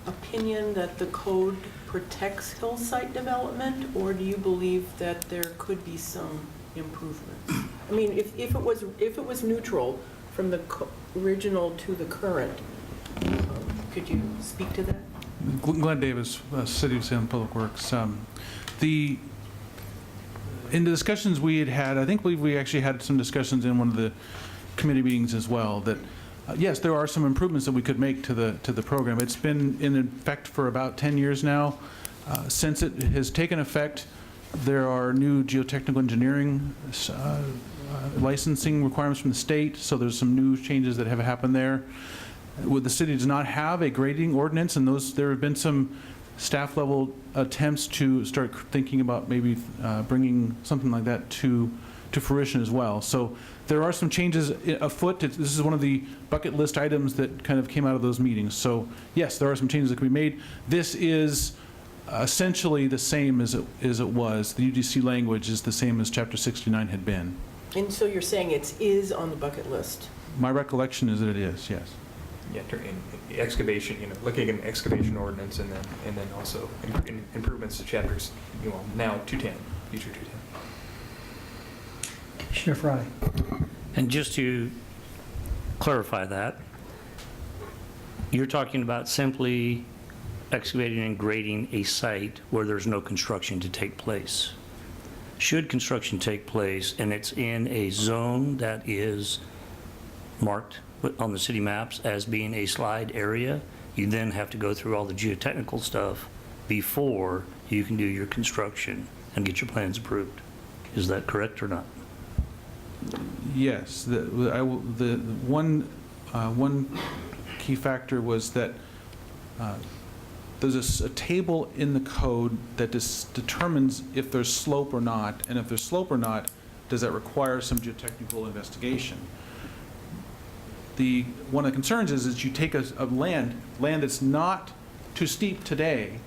opinion that the code protects hillside development, or do you believe that there could be some improvements? I mean, if it was neutral from the original to the current, could you speak to that? Glenn Davis, City of Salem Public Works. In the discussions we had, I believe we actually had some discussions in one of the committee meetings as well, that yes, there are some improvements that we could make to the program. It's been in effect for about 10 years now. Since it has taken effect, there are new geotechnical engineering licensing requirements from the state, so there's some new changes that have happened there. The city does not have a grading ordinance, and there have been some staff level attempts to start thinking about maybe bringing something like that to fruition as well. So there are some changes afoot. This is one of the bucket list items that kind of came out of those meetings. So yes, there are some changes that can be made. This is essentially the same as it was. The UDC language is the same as Chapter 69 had been. And so you're saying it is on the bucket list? My recollection is that it is, yes. Yeah, in excavation, looking at an excavation ordinance, and then also improvements to chapters, now 210, future 210. Commissioner Fry. And just to clarify that, you're talking about simply excavating and grading a site where there's no construction to take place. Should construction take place and it's in a zone that is marked on the city maps as being a slide area, you then have to go through all the geotechnical stuff before you can do your construction and get your plans approved. Is that correct or not? Yes. The one key factor was that there's a table in the code that determines if there's slope or not, and if there's slope or not, does that require some geotechnical investigation? One of the concerns is you take a land that's not too steep today,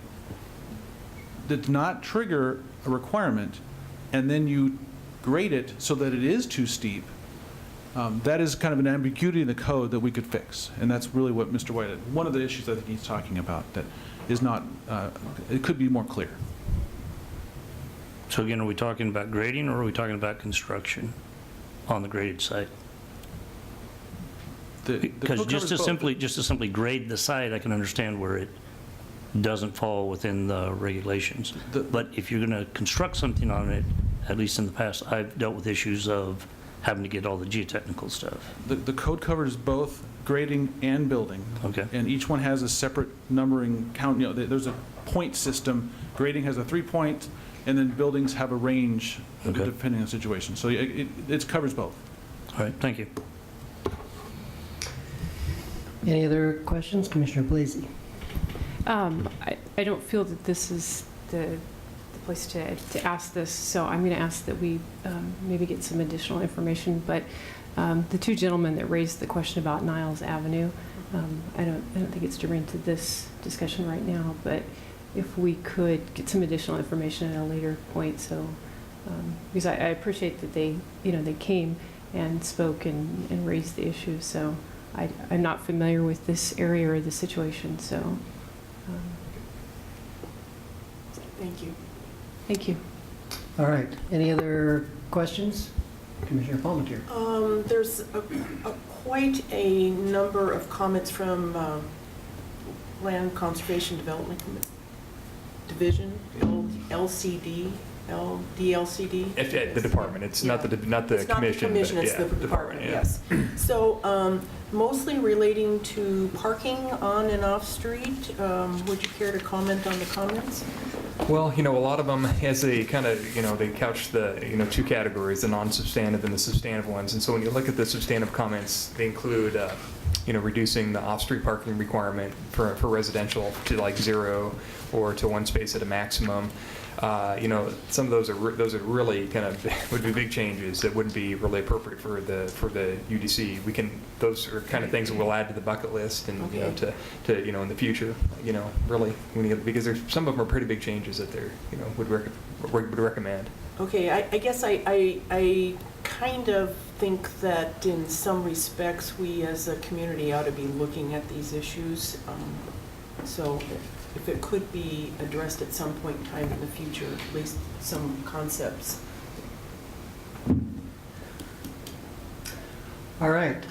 that does not trigger a requirement, and then you grade it so that it is too steep. That is kind of an ambiguity in the code that we could fix, and that's really what Mr. White, one of the issues I think he's talking about, that is not, it could be more clear. So again, are we talking about grading or are we talking about construction on the graded site? Because just to simply grade the site, I can understand where it doesn't fall within the regulations. But if you're going to construct something on it, at least in the past, I've dealt with issues of having to get all the geotechnical stuff. The code covers both grading and building. Okay. And each one has a separate numbering count. There's a point system. Grading has a 3-point, and then buildings have a range depending on the situation. So it covers both. All right, thank you. Any other questions? Commissioner Blasey. I don't feel that this is the place to ask this, so I'm going to ask that we maybe get some additional information. But the two gentlemen that raised the question about Niles Avenue, I don't think it's germane to this discussion right now, but if we could get some additional information at a later point, so because I appreciate that they came and spoke and raised the issue, so I'm not familiar with this area or the situation, so. Thank you. Thank you. All right. Any other questions? Commissioner Palmetier. There's quite a number of comments from Land Conservation Development Division, LCD, DLCD. The department, it's not the commission. It's not the commission, it's the department, yes. So mostly relating to parking on and off street. Would you care to comment on the comments? Well, a lot of them, as they kind of, they couch the, two categories, the non-substantive and the substantive ones. And so when you look at the substantive comments, they include, reducing the off-street parking requirement for residential to like 0 or to 1 space at a maximum. Some of those are really kind of would be big changes that wouldn't be really appropriate for the UDC. Those are kind of things that we'll add to the bucket list and to in the future. Really because there's some of them are pretty big changes that they're would recommend. Okay, I guess I kind of think that in some respects we as a community ought to be looking at these issues. So if it could be addressed at some point in time in the future, at least some concepts. All right.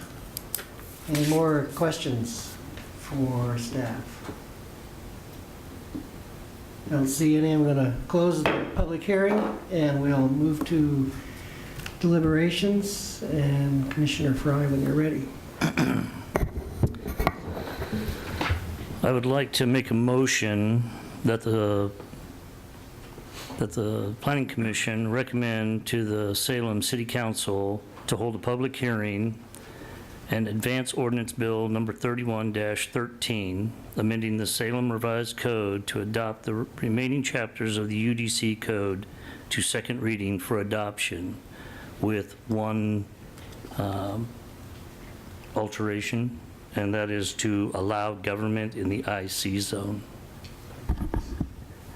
Any more questions for staff? I don't see any. I'm going to close the public hearing and we'll move to deliberations. And Commissioner Fry, when you're ready. I would like to make a motion that the Planning Commission recommend to the Salem City Council to hold a public hearing and advance ordinance bill number 31-13, amending the Salem Revised Code to adopt the remaining chapters of the UDC code to second reading for adoption with one alteration, and that is to allow government in the IC zone.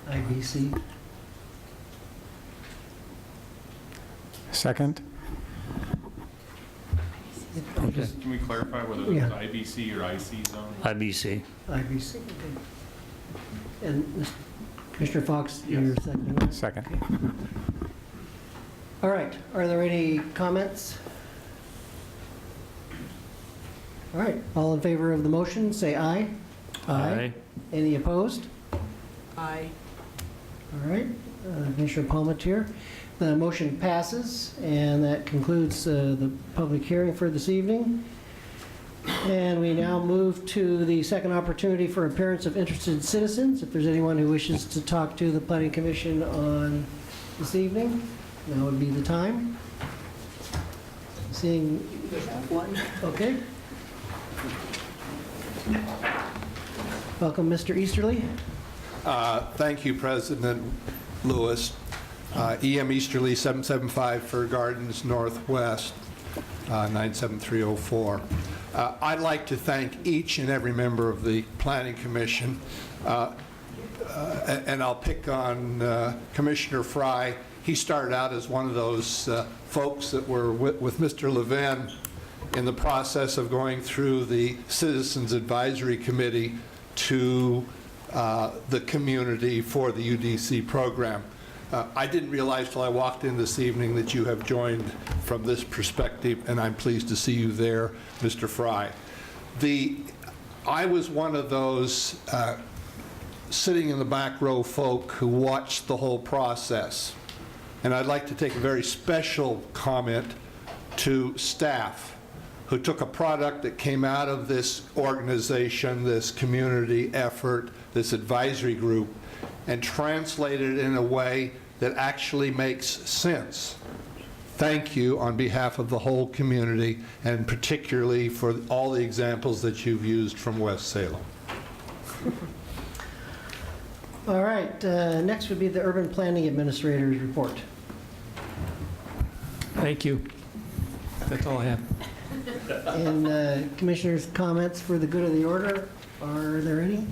IBC. Second? Okay. Can we clarify whether it's IBC or IC zone? IBC. IBC. Okay. And Commissioner Fox, you're seconding? Second. Okay. All right. Are there any comments? All right. All in favor of the motion, say aye. Aye. Any opposed? Aye. All right. Commissioner Palmetier. The motion passes, and that concludes the public hearing for this evening. And we now move to the second opportunity for appearance of interested citizens. If there's anyone who wishes to talk to the Planning Commission on this evening, now would be the time. Seeing We have one. okay. Welcome, Mr. Easterly. Thank you, President Lewis. E.M. Easterly, 775 Fir Gardens Northwest, 97304. I'd like to thank each and every member of the Planning Commission, and I'll pick on Commissioner Fry. He started out as one of those folks that were with Mr. Levin in the process of going through the Citizens Advisory Committee to the community for the UDC program. I didn't realize till I walked in this evening that you have joined from this perspective, and I'm pleased to see you there, Mr. Fry. I was one of those sitting in the back row folk who watched the whole process. And I'd like to take a very special comment to staff who took a product that came out of this organization, this community effort, this advisory group, and translated it in a way that actually makes sense. thank you on behalf of the whole community, and particularly for all the examples that you've used from West Salem. All right, next would be the Urban Planning Administrator's report. Thank you. That's all I have. And Commissioners' comments for the good of the order, are there any?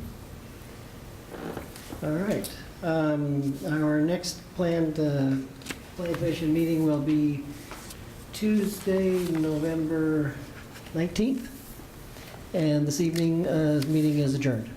All right. Our next planned planning commission meeting will be Tuesday, November 19th. And this evening, meeting is adjourned.